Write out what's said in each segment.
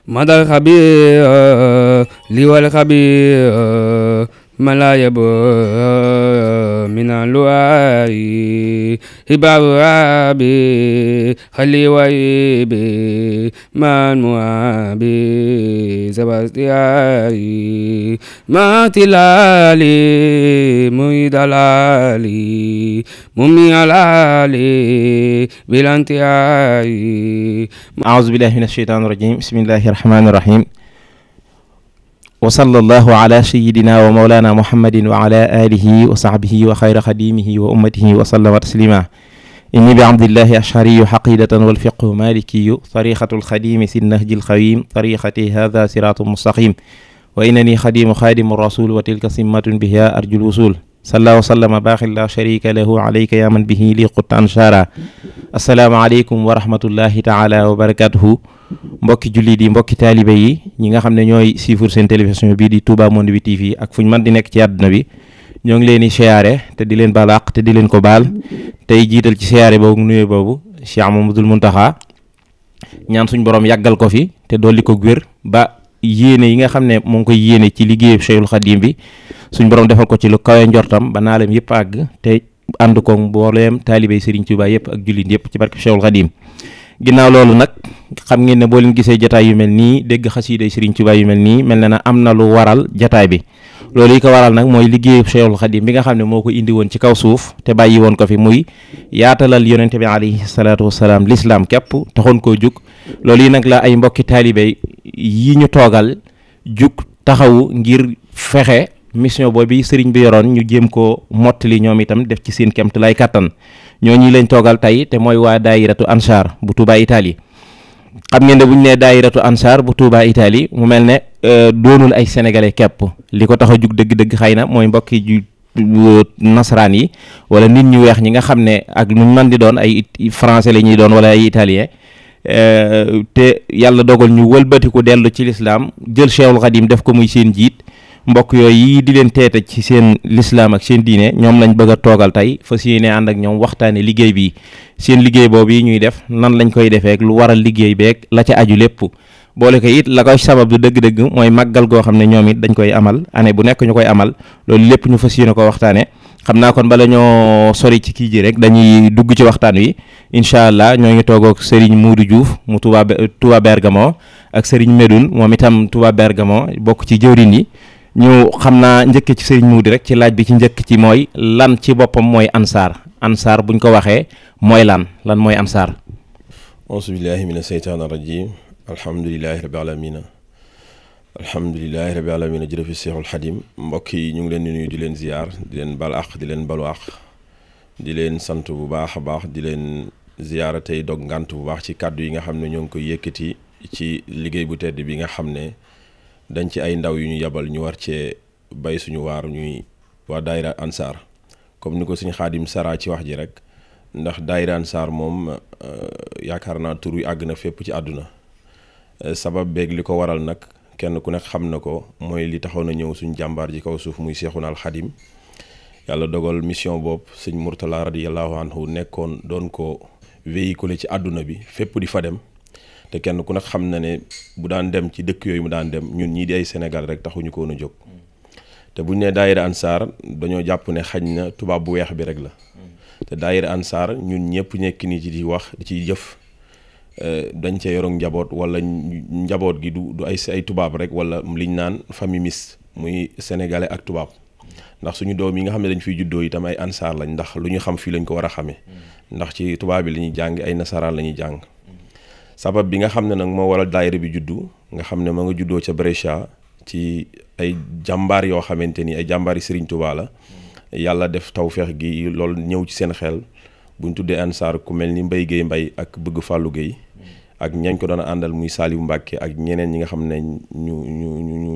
مدى الخبير لي والخبير ما لا يبور من اللؤي هبار رابي خلي ويبي ما المعابي زباستياري ما تلالي مريد الالي ممي الالي بلانتياري. أعوذ بالله من الشيطان الرجيم. بسم الله الرحمن الرحيم. وصلى الله على سيدنا ومولانا محمد وعلى آله وصحبه وخير خديمه وأمته وسلم تسليما. إني بعبد الله أشعري حقيدة والفقه مالكي طريقة الخديم في النهج القويم طريقتي هذا صراط مستقيم وإنني خديم خادم الرسول وتلك سمة بها أرجو الوصول. صلى وسلم باخ لا شريك له عليك يا من به لي قط أنشارا. السلام عليكم ورحمة الله تعالى وبركاته. mbokki jullit yi mbokki taalibe yi ñi nga xam ne ñooy suivre seen télévision bii di Touba Monde bi TV ak fu ñu mën di nekk ci àdduna bi ñoo ngi leen di siyaare te di leen baal àq te di leen ko baal tey jiital ci siyaare boobu nuyoo boobu Cheikh Mamadou Mountakha ñaan suñ borom yàggal ko fi te dolli ko wér ba yéene yi nga xam ne moo ngi koy yéene ci liggéeyu Cheikhul Khadim bi suñ borom defal ko ci lu kawe njortam ba naalam yëpp àgg te ànd ko mbooleem taalibe Serigne Touba yëpp ak jullit yëpp ci barke Cheikhul Khadim. ginnaaw loolu nag xam ngeen ne boo leen gisee jataay yu mel nii dégg xasiiday Serigne Touba yu mel nii mel na am na lu waral jataay bi loolu yi ko waral nag mooy liggéeyu Cheikhul Khadim bi nga xam ne moo ko indi woon ci kaw suuf te bàyyi woon ko fi muy yaatalal yonente bi alayhi salaatu wasalaam l'islam képp taxoon koo jug loolu yi nag la ay mbokki taalibe yi ñu toogal jug taxawu ngir fexe mission boobu sëriñ bi yoroon ñu jéem koo mottali ñoom itam def ci seen kemt lay kàttan ñooñu lañ toogal tey te mooy waa daayiratu Ansar bu Touba Italie. xam ngeen ne bu ñu nee daayiratu Ansar bu Touba Italie mu mel ne doonul ay sénégalais képp li ko tax a jug dëgg-dëgg xëy na mooy mbokki ju nasaraan yi wala nit ñu weex ñi nga xam ne ak nu mën di doon ay français la ñuy doon wala ay italien te yàlla dogal ñu wëlbatiku dellu ci lislaam jël Cheikhul Khadim def ko muy seen jiit. mbokk yooyu yi di leen teete ci seen lislaam ak seen diine ñoom lañ bëgg a toogal tey fas yéene ànd ak ñoom waxtaane liggéey bi seen liggéey boobu yi ñuy def nan lañ koy defee ak lu waral liggéey beeg la ca aju lépp boole ko it la koy sabab du dëgg-dëgg mooy màggal goo xam ne ñoom it dañ koy amal année bu nekk ñu koy amal loolu lépp ñu fas yéene ko waxtaane xam naa kon bala ñoo sori ci kii ji rek dañuy dugg ci waxtaan wi incha allah ñoo ngi toog ak Serigne Modou Diouf mu Touba Bergamo ak Serigne Medoune moom itam Touba Bergamo bokk ci jëwriñ yi ñu xam naa njëkk ci Serigne Moudi rek ci laaj bi ci njëkk ci mooy lan ci boppam mooy ansaar buñ ko waxee mooy lan mooy ansaar. auzu billahi mina seytaani rajim alhamdulilahi rabi alamina alhamdulilahi rabi alamina jërëfi Seexul Xadim mbokk yi ñu ngi leen di nuyu di leen ziyaar di leen bal àq di leen balu àq di leen sant bu baax a baax di leen ziyaara tey dog ngànt bu baax ci kàddu yi nga xam ne ñoo ngi koy yëkkati ci liggéey bu tedd bi nga xam ne dañ ci ay ndaw yu ñu yabal ñu war cee bay suñu waar ñuy waa daayira Ansar comme ni ko suñu Xaadim Sara ci wax ji rek ndax daayira Ansar moom yaakaar naa tur wi àgg na fépp ci àdduna sabab beeg li ko waral nag kenn ku nekk xam na ko mooy li taxaw na ñëw suñu jàmbaar ji kaw suuf muy Seexuna al Xadim yàlla dogal mission boobu sëñ Murtala radiyallahu anhu nekkoon doon ko véhiculer ci àdduna bi fépp di fa dem te kenn ku nekk xam na ne bu daan dem ci dëkk yooyu mu daan dem ñun ñii di ay Sénégal rek taxuñu ko woon a jóg te buñ ne daayira Ansar dañoo jàpp ne xañ na tubaab bu weex bi rek la te daayira Ansar ñun ñëpp nekk ni ci di wax di ciy jëf dañ cee yoroon njaboot wala njaboot gi du ay tubaab rek wala liñ naan famille mixte muy sénégalais ak tubaab ndax suñu doom yi nga xam ne dañ fiy juddoo itam ay Ansar lañ ndax lu ñu xam fii lañ ko war a xamee ndax ci tubaab bi la ñuy jàng ay nasaraan la ñuy jàng. sabab bi nga xam ne nag moo waral daayira bi juddu nga xam ne ma nga juddoo ca Brescia ci ay jàmbaar yoo xamante ni ay jàmbaar yi Serigne Touba la yàlla def tawfeex gi loolu ñëw ci seen xel buñ tuddee Ansar ku mel ni Mbaye Guèye Mbaye ak Bëgg Fallou Guèye ak ñañ ko doon àndal muy Saliou Mbacke ak ñeneen ñi nga xam ne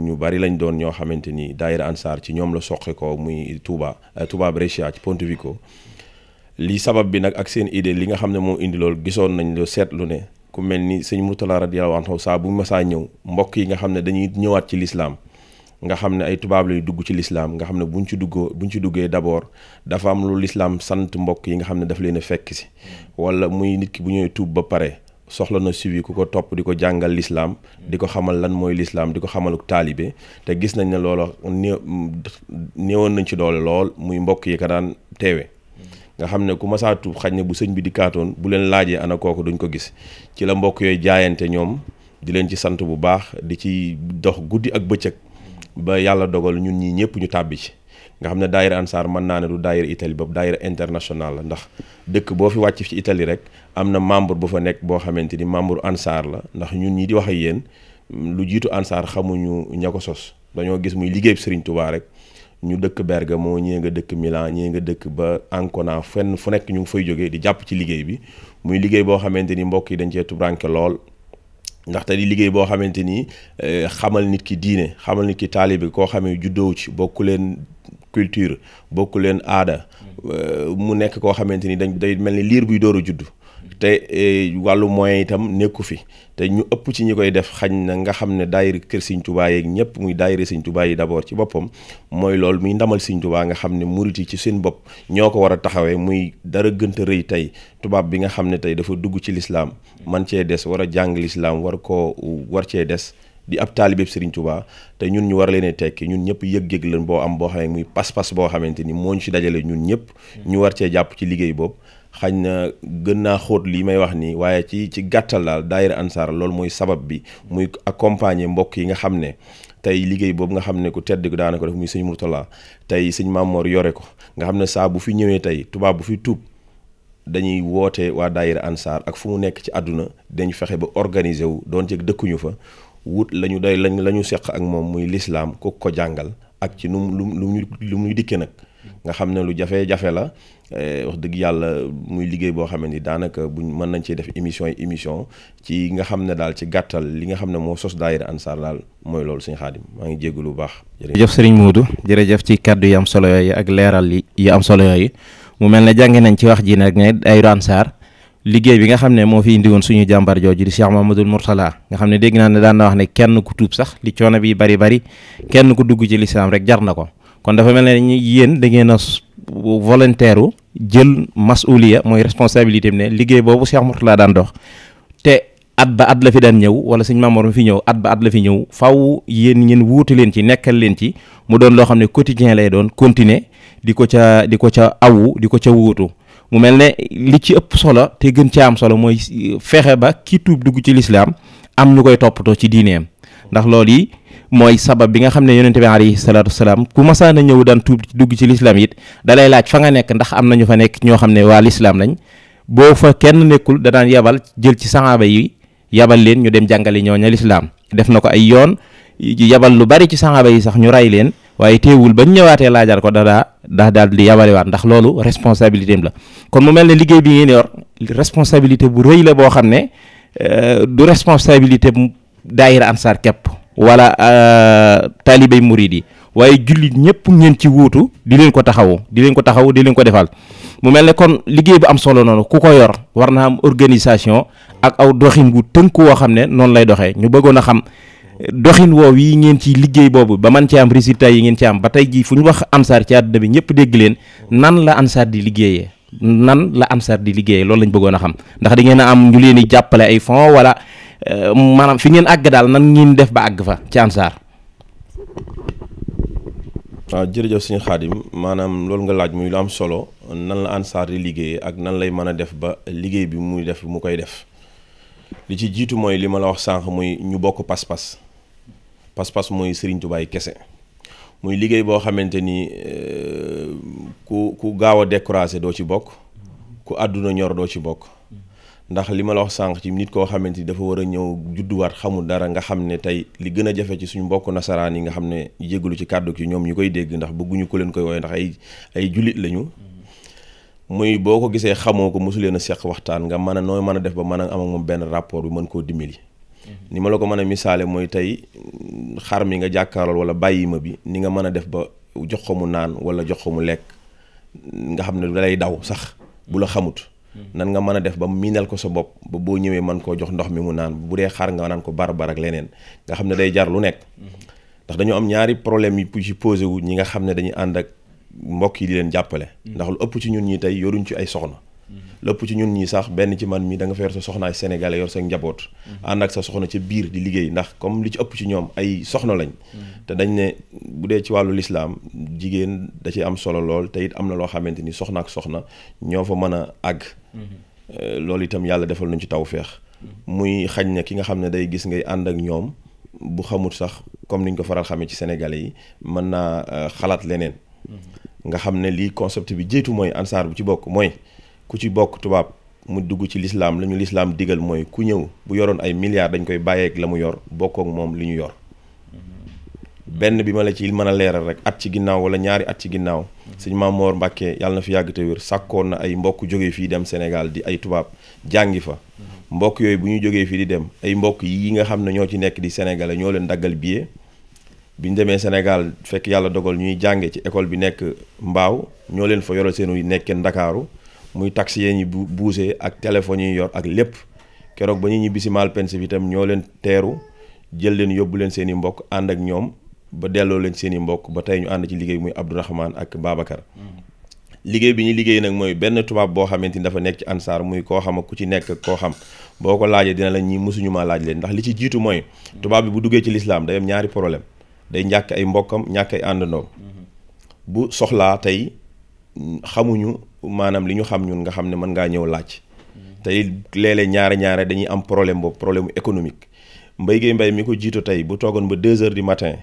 ñu bari lañ doon ñoo xamante ni daayira Ansar ci ñoom la soqe ko muy Touba Brescia ci Pontevico lii sabab bi nag ak seen idée li nga xam ne moo indi loolu gisoon nañ lo seetlu ne ku mel ni sëñ Murtala radiyallahu anhu saa bu masaa ñëw mbokk yi nga xam ne dañuy ñëwaat ci lislaam nga xam ne ay tubaab lay dugg ci lislaam nga xam ne buñ ci duggee d'abord dafa am lu lislaam sant mbokk yi nga xam ne daf leen a fekk si wala muy nit ki bu ñëwee tuub ba pare soxla na suivi ku ko topp di ko jàngal lislaam di ko xamal lan mooy lislaam di ko xamaluk taalibe te gis nañ ne loola néewoon nañ ci doole lool muy mbokk yi ka daan teewe nga xam ne ku masaatu xañ ne bu sëñ bi di kaatoon bu leen laajee ana kooku duñ ko gis ci la mbokk yooyu jaayante ñoom di leen ci sant bu baax di ci dox guddi ak bëccëg ba yàlla dogal ñun ñii ñëpp ñu tàbbi ci nga xam ne daayira Ansar mën naa ne du daayira Italie boobu daayira international la ndax dëkk boo fi wàcc ci Italie rek am na membre bu fa nekk boo xamante ni membre Ansar la ndax ñun ñi di wax ak yéen lu jiitu Ansar xamuñu ña ko sos dañoo gis muy liggéey Serigne Touba rek ñu dëkk Bergamo ñii nga dëkk Milan ñii nga dëkk ba Ancona fenn fu nekk ñu ngi fay jógee di jàpp ci liggéey bi muy liggéey boo xamante ni mbokk yi dañ cee tubranke lool ndaxte di liggéey boo xamante ni xamal nit ki diine xamal nit ki taalibe koo xamee juddoo ci bokku leen culture bokku leen aada mu nekk koo xamante ni day mel ni liir buy door a juddu te wàllu moyen itam nekku fi te ñu ëpp ci ñi koy def xañ na nga xam ne daayira kër Sëñ Tuubaa yeeg ñëpp muy daayira Sëñ Tuubaa yi d'abord ci boppam mooy loolu muy ndamal Sëñ Tuubaa nga xam ne murit yi ci seen bopp ñoo ko war a taxawee muy dara gënta rëy tey tubaab bi nga xam ne tey dafa dugg ci lislaam man cee des war a jàng lislaam war cee des di ab taalibeb Serigne Touba te ñun ñu war leen a tekki ñun ñëpp yëg-yëg leen boo am boo xam ne muy pas-pas boo xamante ni moo ñu ci dajale ñun ñëpp ñu war cee jàpp ci liggéey boobu xañ na gën naa xóot lii may wax nii waaye ci gàttal daal daayira Ansar loolu mooy sabab bi muy accompagner mbokk yi nga xam ne tey liggéey boobu nga xam ne ku tedd ko daana ko def muy sëñ Mourtala tey sëñ Mamor yore ko nga xam ne saa bu fi ñëwee tey tubaab bu fi tuub dañuy woote waa daayira Ansar ak fu mu nekk ci àdduna dañ fexe ba organiser wu doon ci dëkkuñu fa wut la ñu seq ak moom muy lislaam ku ko jàngal ak ci lu muy dikke nag nga xam ne lu jafe-jafe la wax dëgg yàlla muy liggéey boo xam ne daanaka buñ mën nañ cee def émission ci nga xam ne daal ci gàttal li nga xam ne moo sos daayira Ansar daal mooy loolu sëñ Xaadim maa ngi jéggu lu baax. jërëjëf sëriñ Modou jërëjëf ci kàddu yi am solo yooyu ak leeral yi am solo yooyu mu mel ne jànge nañ ci wax ji nag ne daayira Ansar liggéey bi nga xam ne moo fi indi woon suñu jàmbar jooju di Cheikh Mamadou Mourtala nga xam ne dégg naa ne daan na wax ne kenn ku tuub sax li coono bi bari kenn ku dugg ci lislaam rek jar na ko kon dafa mel ne yéen da ngeen a volontaire jël masuliya mooy responsabilité bi ne liggéey boobu Cheikh Mourtala daan dox te at ba at la fi daan ñëw wala sëñ Mamour mi fi ñëw at ba at la fi ñëw faw yéen ngeen wuutu leen ci nekkal leen ci mu doon loo xam ne quotidien lay doon continuer di ko ca awu di ko ca wuutu mu mel ne li ci ëpp solo te gën ci am solo mooy fexe ba ki tuub dugg ci lislaam am ñu koy toppatoo ci diineem ndax loolu yi mooy sabab bi nga xam ne yonente bi alayhi salaatu wasalaam ku masaan a ñëw daan tuub dugg ci lislaam it dalay laaj fa nga nekk ndax am na ñu fa nekk ñoo xam ne waa lislaam lañ boo fa kenn nekkul danaan yabal jël ci saxaaba yi yabal leen ñu dem jàngale ñooña lislaam def na ko ay yoon yabal lu bari ci saxaaba yi sax ñu ray leen waaye teewul bañ ñëwaatee laajar ko daal di yabalewaat ndax loolu responsabilité am la kon mu mel ne liggéey bi ngeen yor responsabilité bu rëy la boo xam ne du responsabilité daayira Ansar képp wala taalibey murid yi waaye jullit ñëpp ngeen ci wuutu di leen ko taxawu di leen ko defal mu mel ne kon liggéey bu am solo noonu ku ko yor war na am organisation ak aw doxin bu tënk woo xam ne noonu lay doxee ñu bëggoon a xam doxin woow yi ngeen ci liggéey boobu ba man ci am résultat yi ngeen ci am ba tey jii fu ñu wax Ansar ci àdduna bi ñëpp dégg leen nan la Ansar di liggéeyee loolu lañ bëggoon a xam ndax di ngeen a am ñu leen di jàppale ay fonds wala maanaam fi ngeen àgg daal nan ngeen def ba àgg fa ci Ansar. waaw jërëjëf sëñ Xaadim maanaam loolu nga laaj muy lu am solo nan la Ansar di liggéeyee ak nan lay mën a def ba liggéey bi muy def mu koy def li ci jiitu mooy li ma la wax sànq muy ñu bokk pas-pas mooy Serigne Touba kese muy liggéey boo xamante ni ku gaaw a découragé doo ci bokk ku àdduna ñor doo ci bokk ndax li ma la wax sànq ci nit koo xamante ni dafa war a ñëw judduwaat xamul dara nga xam ne tey li gën a jafe ci suñu mbokk nasaraan yi nga xam ne jégalu ci kàddu ki ñoom ñu koy dégg ndax bëgguñu ko leen koy woowee ndax ay jullit lañu muy boo ko gisee xamoo ko mosu leen a seq waxtaan nga mën a nooy mën a def ba mën a am ak moom benn rapport bi mën koo dimbali. ni ma la ko mën a misaale mooy tey xar mi nga jàkkaarool wala bàyyi ma bi ni nga mën a def ba jox ko mu naan wala jox ko mu lekk nga xam ne dalay daw sax bu la xamut. nan nga mën a def ba miinal ko sa bopp ba boo ñëwee mën koo jox ndox mi mu naan bu dee xar nga naan ko barbar ak leneen nga xam ne day jar lu nekk. ndax dañoo am ñaari problème yi ci posé wu ñi nga xam ne dañuy ànd ak mbokk yi di leen jàppale. ndax lu ëpp ci ñun ñi tey yoruñ ci ay soxna. lépp ci ñun ñi sax benn ci man mi da nga fa yor sa soxnaay sénégalais yor sa njaboot ànd ak sa soxna ca biir di liggéey ndax comme li ci ëpp ci ñoom ay soxna lañ te dañ ne bu dee ci wàllu lislaam jigéen da ci am solo lool te it am na loo xamante ni soxna ak soxna ñoo fa mën a àgg loolu itam yàlla defal nañ ci tawfeex muy xañ na ki nga xam ne day gis ngay ànd ak ñoom bu xamut sax comme niñ ko faral xamee ci sénégalais yi mën naa xalaat leneen nga xam ne lii concept bi jiitu mooy ansaar bu ci bokk mooy ku ci bokk tubaab mu dugg ci lislaam la ñu lislaam digal mooy ku ñëw bu yoroon ay milliards dañ koy bàyyeek la mu yor bokkook moom li ñu yor benn bi ma la ci mën a leeral rek at ci ginnaaw wala ñaari at ci ginnaaw sëñ Mamoor Mbàkke yàlla na fi yàgg te wér sàkkoon na ay mbokk jógee fii dem Sénégal di ay tubaab jàngi fa mbokk yooyu bu ñu jógee fii di dem ay mbokk yi nga xam ne ñoo ci nekk di sénégalais ñoo leen daggal billet bi ñu demee Sénégal fekk yàlla dogal ñuy jànge ci école bi nekk Mbaaw ñoo leen fa yoral seenu nekkee Ndakaaru muy taxi yee ñi buusee ak téléphone yi yor ak lépp keroog ba ñu ñibbi si Malpensa bi itam ñoo leen teeru jël leen yóbbu leen seen i mbokk ànd ak ñoom ba delloo leen seen i mbokk ba tey ñu ànd ci liggéey muy Abdourahmane ak Babacar liggéey bi ñu liggéey nag mooy benn tubaab boo xamante ni dafa nekk ci ansaar muy koo xam ak ku ci nekk koo xam boo ko laajee dina la ñi mësuñu maa laaj leen ndax li ci jiitu mooy tubaab bi bu duggee ci lislaam day am ñaari problème day ñàkk ay mbokkam ñàkk ay àndandoom bu soxlaa tey xamuñu maanaam li ñu xam ñun nga xam ne mën ngaa ñëw laaj tey léeg-léeg ñaare dañuy am problème boobu problème économique Mbaye Gueye Mbaye mi ko jiito tey bu toogoon ba 2 heures du matin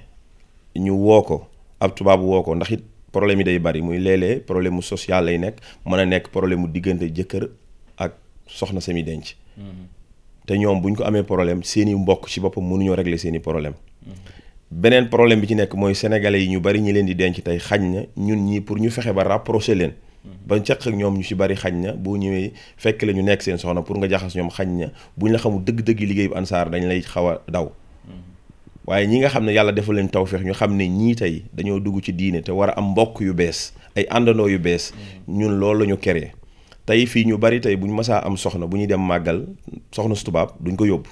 ñu woo ko ab tubaab woo ko ndax it problème yi day bari muy léeg-léeg problème mu social lay nekk mën a nekk problème mu diggante jëkkër ak soxna sami denc te ñoom bu ñu ko amee problème seeni mbokk ci boppam mënuñoo régler seeni problème beneen problème bi ci nekk mooy sénégalais yi ñu bari ñi leen di denc tey xañ na ñun ñii pour ñu fexe ba rapprocher leen ba ceq ak ñoom ñu ci bari xañ na boo ñëwee fekk la ñu nekk seen soxna pour nga jaxas ñoom xañ na buñ la xamul dëgg-dëgg liggéey bu ansaar dañ lay xaw a daw waaye ñi nga xam ne yàlla defal leen tawfeex ñu xam ne ñii tey dañoo dugg ci diine te war a am mbokk yu bees ay àndandoo yu bees ñun loolu la ñu keree tey fii ñu bari tey bu ñu mësaa am soxna bu ñuy dem màggal soxna su tubaab duñ ko yóbbu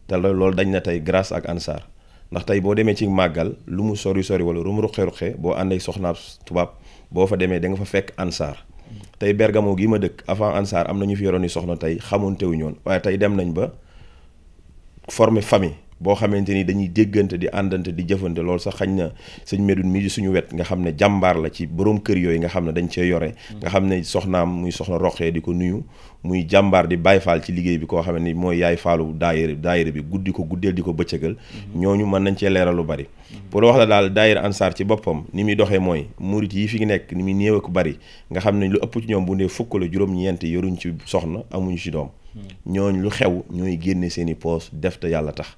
te loolu dañ na tey grâce ak ansaar ndax tey boo demee ci màggal lu mu sori wala lu mu ruqe boo àndee soxnaab tubaab boo fa demee da nga fa fekk ansaar tey Bergamo gi ma dëkk avant ansaar am na ñu fi yoroon ni soxna tey xamuntewuñu woon waaye tey dem nañ ba former famille boo xamante ni dañuy déggante di àndante di jëfante loolu sax xañ na sëñ Medoune mii suñu wet nga xam ne jàmbaar la ci borom kër yooyu nga xam ne dañ cee yore nga xam ne soxnaam muy soxna roqee di ko nuyu muy jàmbaar di bàyyi faal ci liggéey bi koo xam ne ni mooy yaay faalu daayira bi guddi ko guddeel di ko bëccëgal ñooñu mën nañ cee leeral lu bari pour wax la daal daayira ansaar ci boppam ni muy doxee mooy murit yi fi nekk ni muy néew ak bari nga xam ne lu ëpp ci ñoom bu ndee fukk la juróom-ñeent yoruñ ci soxna amuñu ci doom ñooñ lu xew ñooy génne seeni poos def te yàlla tax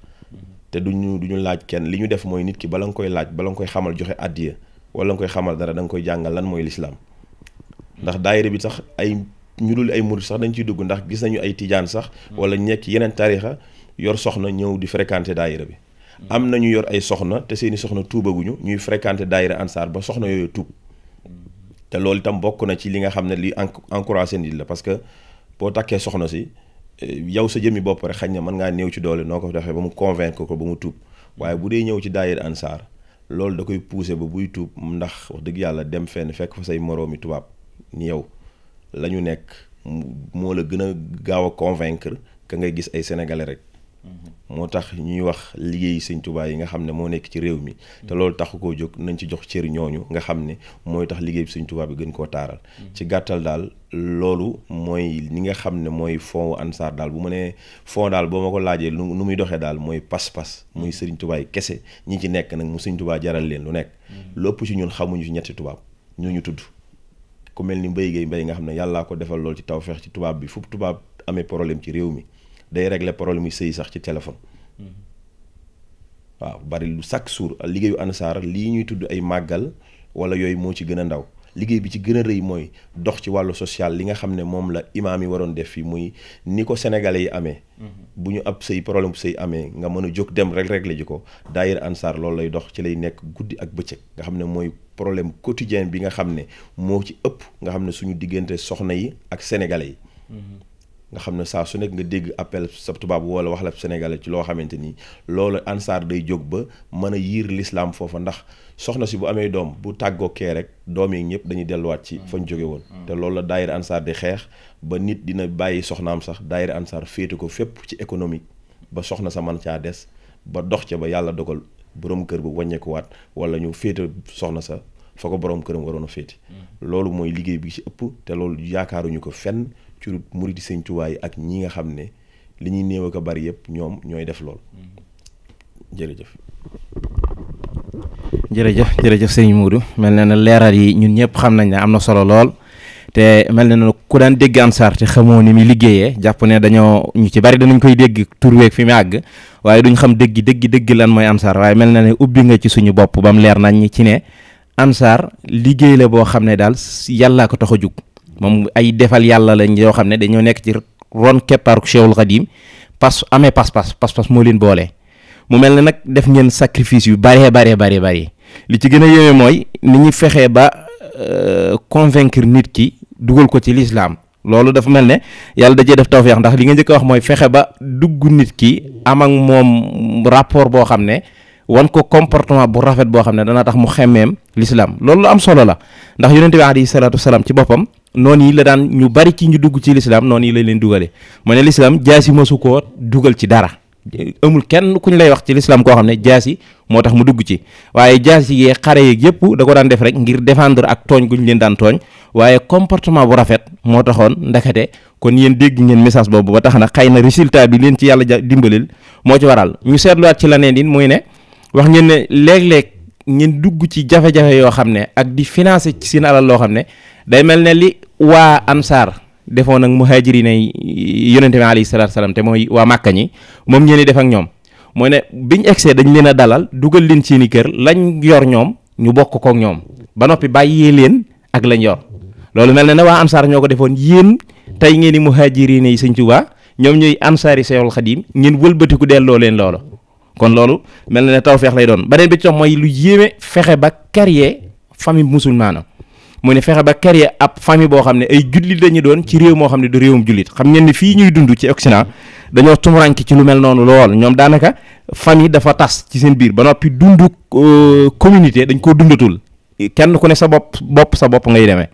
te duñu laaj kenn li ñu def mooy nit ki bala nga koy laaj bala nga koy xamal joxe àddiya wala nga koy xamal dara da nga koy jàngal lan mooy lislaam ndax daayira bi sax ay ñu dul ay murid sax dañ ciy dugg ndax gis nañu ay tijaan sax wala nekk yeneen tarixa yor soxna ñëw di fréquenter daayira bi am na ñu yor ay soxna te seeni soxna tuubaguñu ñuy fréquenter daayira ansaar ba soxna yooyu tuub te loolu itam bokk na ci li nga xam ne li encouragé nit la parce que boo takkee soxna si yow sa jëmmi bopp rek xañ na mën ngaa néew ci doole noo ko defee ba mu convaincre ko ba mu tuub waaye bu dee ñëw ci daayira ansaar loolu da koy pousser ba buy tuub ndax wax dëgg yàlla dem fenn fekk fa say moroomi tubaab ni yow la ñu nekk moo la gën a gaaw a convaincre que ngay gis ay sénégalais rek moo tax ñuy wax liggéey sëñ Tuubaa yi nga xam ne moo nekk ci réew mi te loolu taxu koo jóg nañ ci jox cër ñooñu nga xam ne mooy tax liggéey bi sëñ Tuubaa bi gën koo taaral ci gàttal daal loolu mooy li nga xam ne mooy fond ansaar daal bu ma nee fond daal boo ma ko laajee nu muy doxee daal mooy pas-pas muy sëriñ Tuubaa yi kese ñi ci nekk nag mu sëñ Tuubaa jaral leen lu nekk lépp ci ñun xamuñu ci ñetti tubaab ñu tudd ku mel ni Mbaye Gueye Mbaye nga xam ne yàllaa ko defal loolu ci tawfeex ci tubaab bi fu tubaab amee problème ci réew mi day régler problème yu sëy sax ci téléphone waaw bari lu chaque jour liggéeyu ansaar lii ñuy tudd ay màggal wala yooyu moo ci gën a ndaw liggéey bi ci gën a rëy mooy dox ci wàllu social li nga xam ne moom la imaam yi waroon def fii muy ni ko sénégalais yi amee bu ñu ab sëy problème bu sëy amee nga mën a jóg dem rek régler ji ko daayira ansaar loolu lay dox ci lay nekk guddi ak bëccëg nga xam ne mooy problème quotidien bi nga xam ne moo ci ëpp nga xam ne suñu diggante soxna yi ak sénégalais yi nga xam ne saa su nekk nga dégg appel sa tubaab wala wax la sénégalais ci loo xamante ni loolu ansaar day jóg ba mën a yiir l'islam foofa ndax soxna si bu amee doom bu tàggoo kee rek doom yi ñëpp dañuy delluwaat ci fañ jóge woon te loolu la daayira ansaar di xeex ba nit dina bàyyi soxnaam sax daayira ansaar féete ko fépp ci économique ba soxna sa man caa des ba dox ca ba yàlla dogal borom kër bu wàññeekuwaat wala ñu féete soxna sa fa ko borom këram waroon a féete loolu mooy liggéey bi ci ëpp te loolu yaakaaruñu ko fenn ci muridi Sëñ Tuubaa yi ak ñi nga xam ne li ñuy néew ko bari yëpp ñoom ñooy def loolu jërëjëf. jërëjëf sëñ Modou mel na ne leeral yi ñun ñëpp xam nañ ne am na solo lool te mel na ne ku daan dégg ansaar te xamoo ni muy liggéeyee jàpp ne dañoo ñu ci bari danañ koy dégg turweeg fi mu àgg waaye duñ xam dëgg lan mooy ansaar waaye mel na ne ubbi nga ci suñu bopp ba mu leer nañ ci ne ansaar liggéey la boo xam ne daal yàllaa ko tax a jug moom ay defal yàlla lañ yoo xam ne dañoo nekk ci ron keppaaru Cheikhul Khadim pas moo leen boole. mu mel ne nag def ngeen sacrifice yu bari li ci gën a yéeme mooy ni ñu fexee ba convaincre nit ki dugal ko ci l'islam loolu dafa mel ne yàlla dajee def tawfeex ndax li nga njëkk a wax mooy fexe ba dugg nit ki am ak moom rapport boo xam ne wan ko comportement bu rafet boo xam ne dana tax mu xemmeem l'islam loolu lu am solo la ndax yonente bi alayhi salaatu wasalaam ci boppam noonu yi la daan ñu bari ci ñu dugg ci l'islam noonu yi la leen dugale mu ne l'islam jaasi mësu koo dugal ci dara amul kenn kuñ lay wax ci l'islam koo xam ne jaasi moo tax mu dugg ci waaye jaasi yee xare yeeg yëpp da ko daan def rek ngir défendre ak tooñ guñ leen daan tooñ waaye comportement bu rafet moo taxoon ndakate kon yéen dégg ngeen message boobu ba tax na xëy na résultat bi leen ci yàlla dimbalil moo ci waral ñu seetluwaat ci la neen din mooy ne wax ngeen ne léeg-léeg ngeen dugg ci jafe-jafe yoo xam ne ak di financer ci seen alal loo xam ne day mel ne li waa ansaar defoon ak muhaajiriin yi yonente bi alayhi salaatu salaam te mooy waa Màkka ñi moom ngeen di def ak ñoom mooy ne biñ egsee dañ leen a dalal dugal leen seeni kër lañ yor ñoom ñu bokk kook ñoom ba noppi bàyyee leen ak lañ yor loolu mel na ne waa ansaar ñoo ko defoon yéen tey ngeen di muhaajiriin yi Sëñ Tuubaa ñoom ñooy ansaari Seexul Xadiim ngeen wëlbatiku delloo leen loolu kon loolu mel na ne tawfeex lay doon beneen bi ci mooy lu yéeme fexe ba créer famille musulmane mu ne fexe ba créer ab famille boo xam ne ay jullit lañu doon ci réew moo xam ne du réewum jullit xam ngeen ni fii ñuy dund ci Occident dañoo tumuranke ci lu mel noonu lool ñoom daanaka famille dafa tas ci seen biir ba noppi dundu communauté dañ koo dundatul kenn ku ne sa bopp ngay demee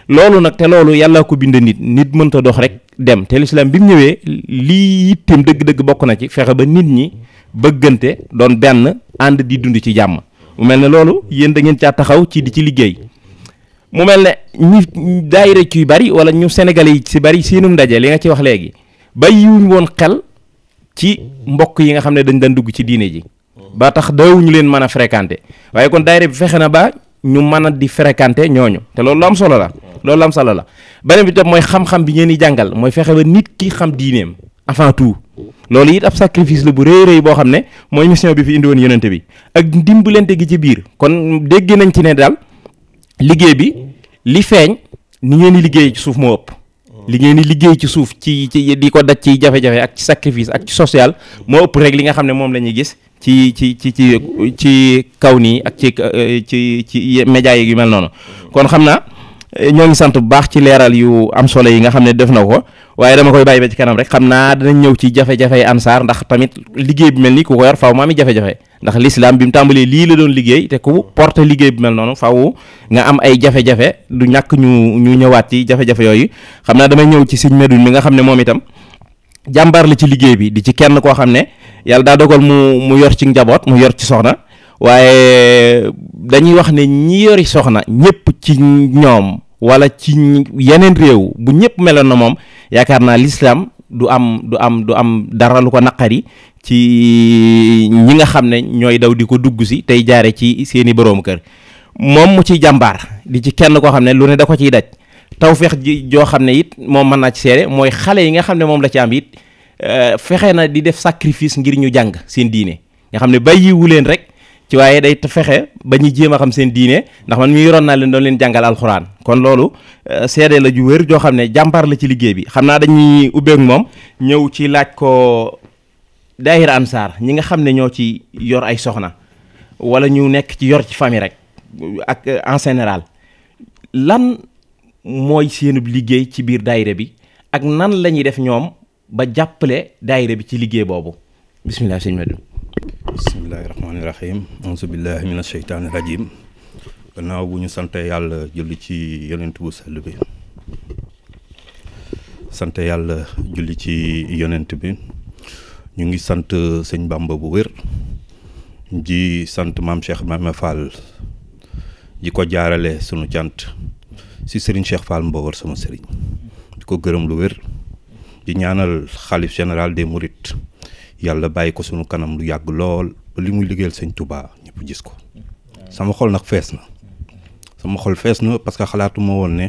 loolu nag te loolu yàlla ko bind nit mënta dox rek dem te l'islam bi mu ñëwee lii yitteem dëgg-dëgg bokk na ci fexe ba nit ñi bëggante doon benn ànd di dund ci jàmm mu mel ne loolu yéen da ngeen caa taxaw ci di ci liggéey mu mel ne ñi daayira ci bari wala ñu sénégalais yi ci bari seenum ndaje li nga ci wax léegi bàyyiwuñ woon xel ci mbokk yi nga xam ne dañ daan dugg ci diine ji ba tax daawuñu leen mën a fréquenter waaye kon daayira bi fexe na ba ñu mën a di fréquenter ñooñu te loolu lu am solo la beneen bi tam mooy xam-xam bi ngeen di jàngal mooy fexe ba nit ki xam diineem avant tout loolu it ab sacrifice la bu rëy boo xam ne mooy mission bi fi indi woon yonente bi ak ndimbalante gi ci biir kon dégg nañ ci ne daal liggéey bi li feeñ ni ngeen di liggéey ci suuf moo ëpp li ngeen di liggéey ci suuf ci di ko daj ci jafe-jafe ak ci sacrifice ak ci social moo ëpp rek li nga xam ne moom la ñuy gis ci kaw nii ak ci médias yi yu mel noonu kon xam naa ñoo ngi sant bu baax ci leeral yu am solo yi nga xam ne def na ko waaye dama koy bàyyi ba ci kanam rek xam naa danañ ñëw ci jafe-jafe ansaar ndax tamit liggéey bi mel ni ku ko yor faaw mu am jafe-jafe ndax l'islam bi mu tàmbalee lii la doon liggéey te ku porte liggéey bi mel noonu faaw nga am ay jafe-jafe du ñàkk ñu ñëwaat ci jafe-jafe yooyu xam naa damay ñëw ci sëñ Medoune mi nga xam ne moom itam jàmbaar la ci liggéey bi di ci kenn koo xam ne yàlla daa dogal mu yor ci njaboot mu yor ci soxna waaye dañuy wax ne ñi yori soxna ñëpp ci ñoom wala ci yeneen réew bu ñëpp meloon na moom yaakaar naa l'islam du am dara lu ko naqari ci ñi nga xam ne ñooy daw di ko dugg si tey jaare ci seeni boroom kër moom mu ciy jàmbaar di ci kenn koo xam ne lu ne da ko ciy daj tawfeex ji joo xam ne it moom mën naa ci seere mooy xale yi nga xam ne moom la ci am it fexe na di def sacrifice ngir ñu jàng seen diine nga xam ne bàyyiwu leen rek ci waaye day fexe ba ñu jéem a xam seen diine ndax man mi yoroon naa leen doon leen jàngal alxuraan kon loolu seede la ju wér joo xam ne jàmbaar la ci liggéey bi xam naa dañuy ubbeek moom ñëw ci laaj ko daayira ansaar ñi nga xam ne ñoo ci yor ay soxna wala ñu nekk ci yor ci famille rek ak en général lan mooy seenub liggéey ci biir daayira bi ak nan la ñuy def ñoom ba jàppale daayira bi ci liggéey boobu bisimilah sëñ Medoune. bisimilahi rahmaani rahim auzu billahi mina sheytaani rajim gannaaw bu ñu sante yàlla julli ci yonent bu sell bi sant yàlla julli ci yonent bi ñu ngi sant sëñ Bamba bu wér di sant maam Cheikh Ibrahima Fall di ko jaarale sunu cant si Serigne Cheikh Fall Mbawar sama Serigne di ko gërëm lu wér di ñaanal xalif général des Mourides yàlla bàyyi ko sunu kanam lu yàgg lool ba li muy liggéeyal sëñ Touba ñëpp gis ko sama xol nag fees na parce que xalaatuma woon ne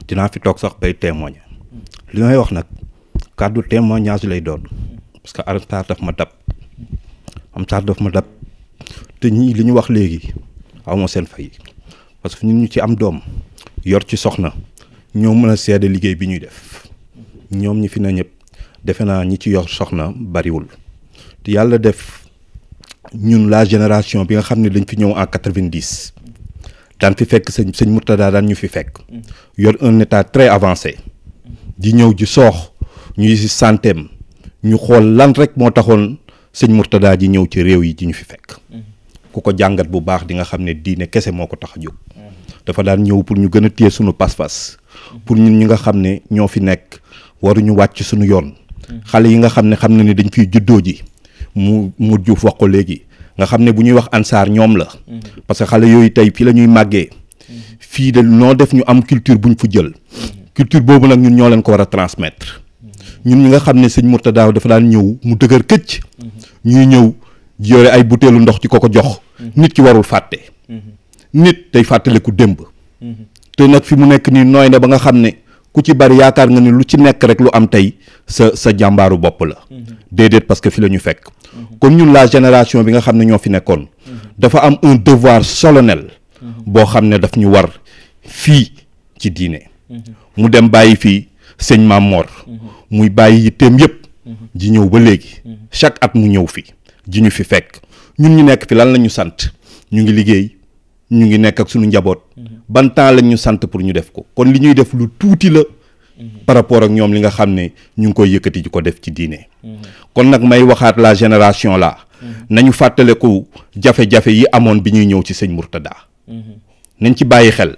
dinaa fi toog sax bay témoigner li may wax nag kàddu témoignage lay doon parce que Ansar daf ma dab te ñii li ñu wax léegi aw ma seen fay parce que ñun ñu ci am doom yor ci soxna ñoo mën a seede liggéey bi ñuy def ñoom ñi fi na ñëpp defe naa ñi ci yor soxna bariwul te yàlla def ñun la génération bi nga xam ne dañ fi ñëw en 90 daan fi fekk sëñ Mourtada daan ñu fi fekk yor un état très avancé di ñëw ji soox ñuy si santeem ñu xool lan rek moo taxoon sëñ Mourtada ji ñëw ci réew yi ji ñu fi fekk ku ko jàngat bu baax di nga xam ne diine kese moo ko tax a jóg dafa daan ñëw pour ñu gën a téye suñu pas-pas pour ñun ñi nga xam ne ñoo fi nekk waruñu wàcc suñu yoon xale yi nga xam ne ni dañ fiy juddoo ji mu Juuf wax ko léegi nga xam ne bu ñuy wax Ansar ñoom la parce que xale yooyu tey fii la ñuy màggee fii de noo def ñu am culture buñ fu jël culture boobu nag ñun ñoo leen ko war a transmettre ñun ñi nga xam ne sëñ Mourtada dafa daan ñëw mu dëgër këcc ñuy ñëw yore ay butéelu ndox ci ko jox nit ki warul fàtte nit day fàttaliku démb te nag fi mu nekk nii nooy na ba nga xam ne ku ci bari yaakaar nga ni lu ci nekk rek lu am tey sa jàmbaaru bopp la déedéet parce que fi la ñu fekk kon ñun la génération bi nga xam ne ñoo fi nekkoon dafa am un devoir solennel boo xam ne daf ñu war fii ci diine mu dem bàyyi fii sëñ Maam Mor muy bàyyi yitteem yëpp ji ñëw ba léegi chaque at mu ñëw fi ji ñu fi fekk ñun ñu nekk fi lan la ñu sant ñu ngi liggéey ñu ngi nekk ak suñu njaboot ban temps lañ ñu sant pour ñu def ko kon li ñuy def lu tuuti la par rapport ak ñoom li nga xam ne ñu ngi koy yëkkati ji ko def ci diine kon nag may waxaat la génération là nañu fàttaleku jafe-jafe yi amoon bi ñuy ñëw ci sëñ Mourtada nañ ci bàyyi xel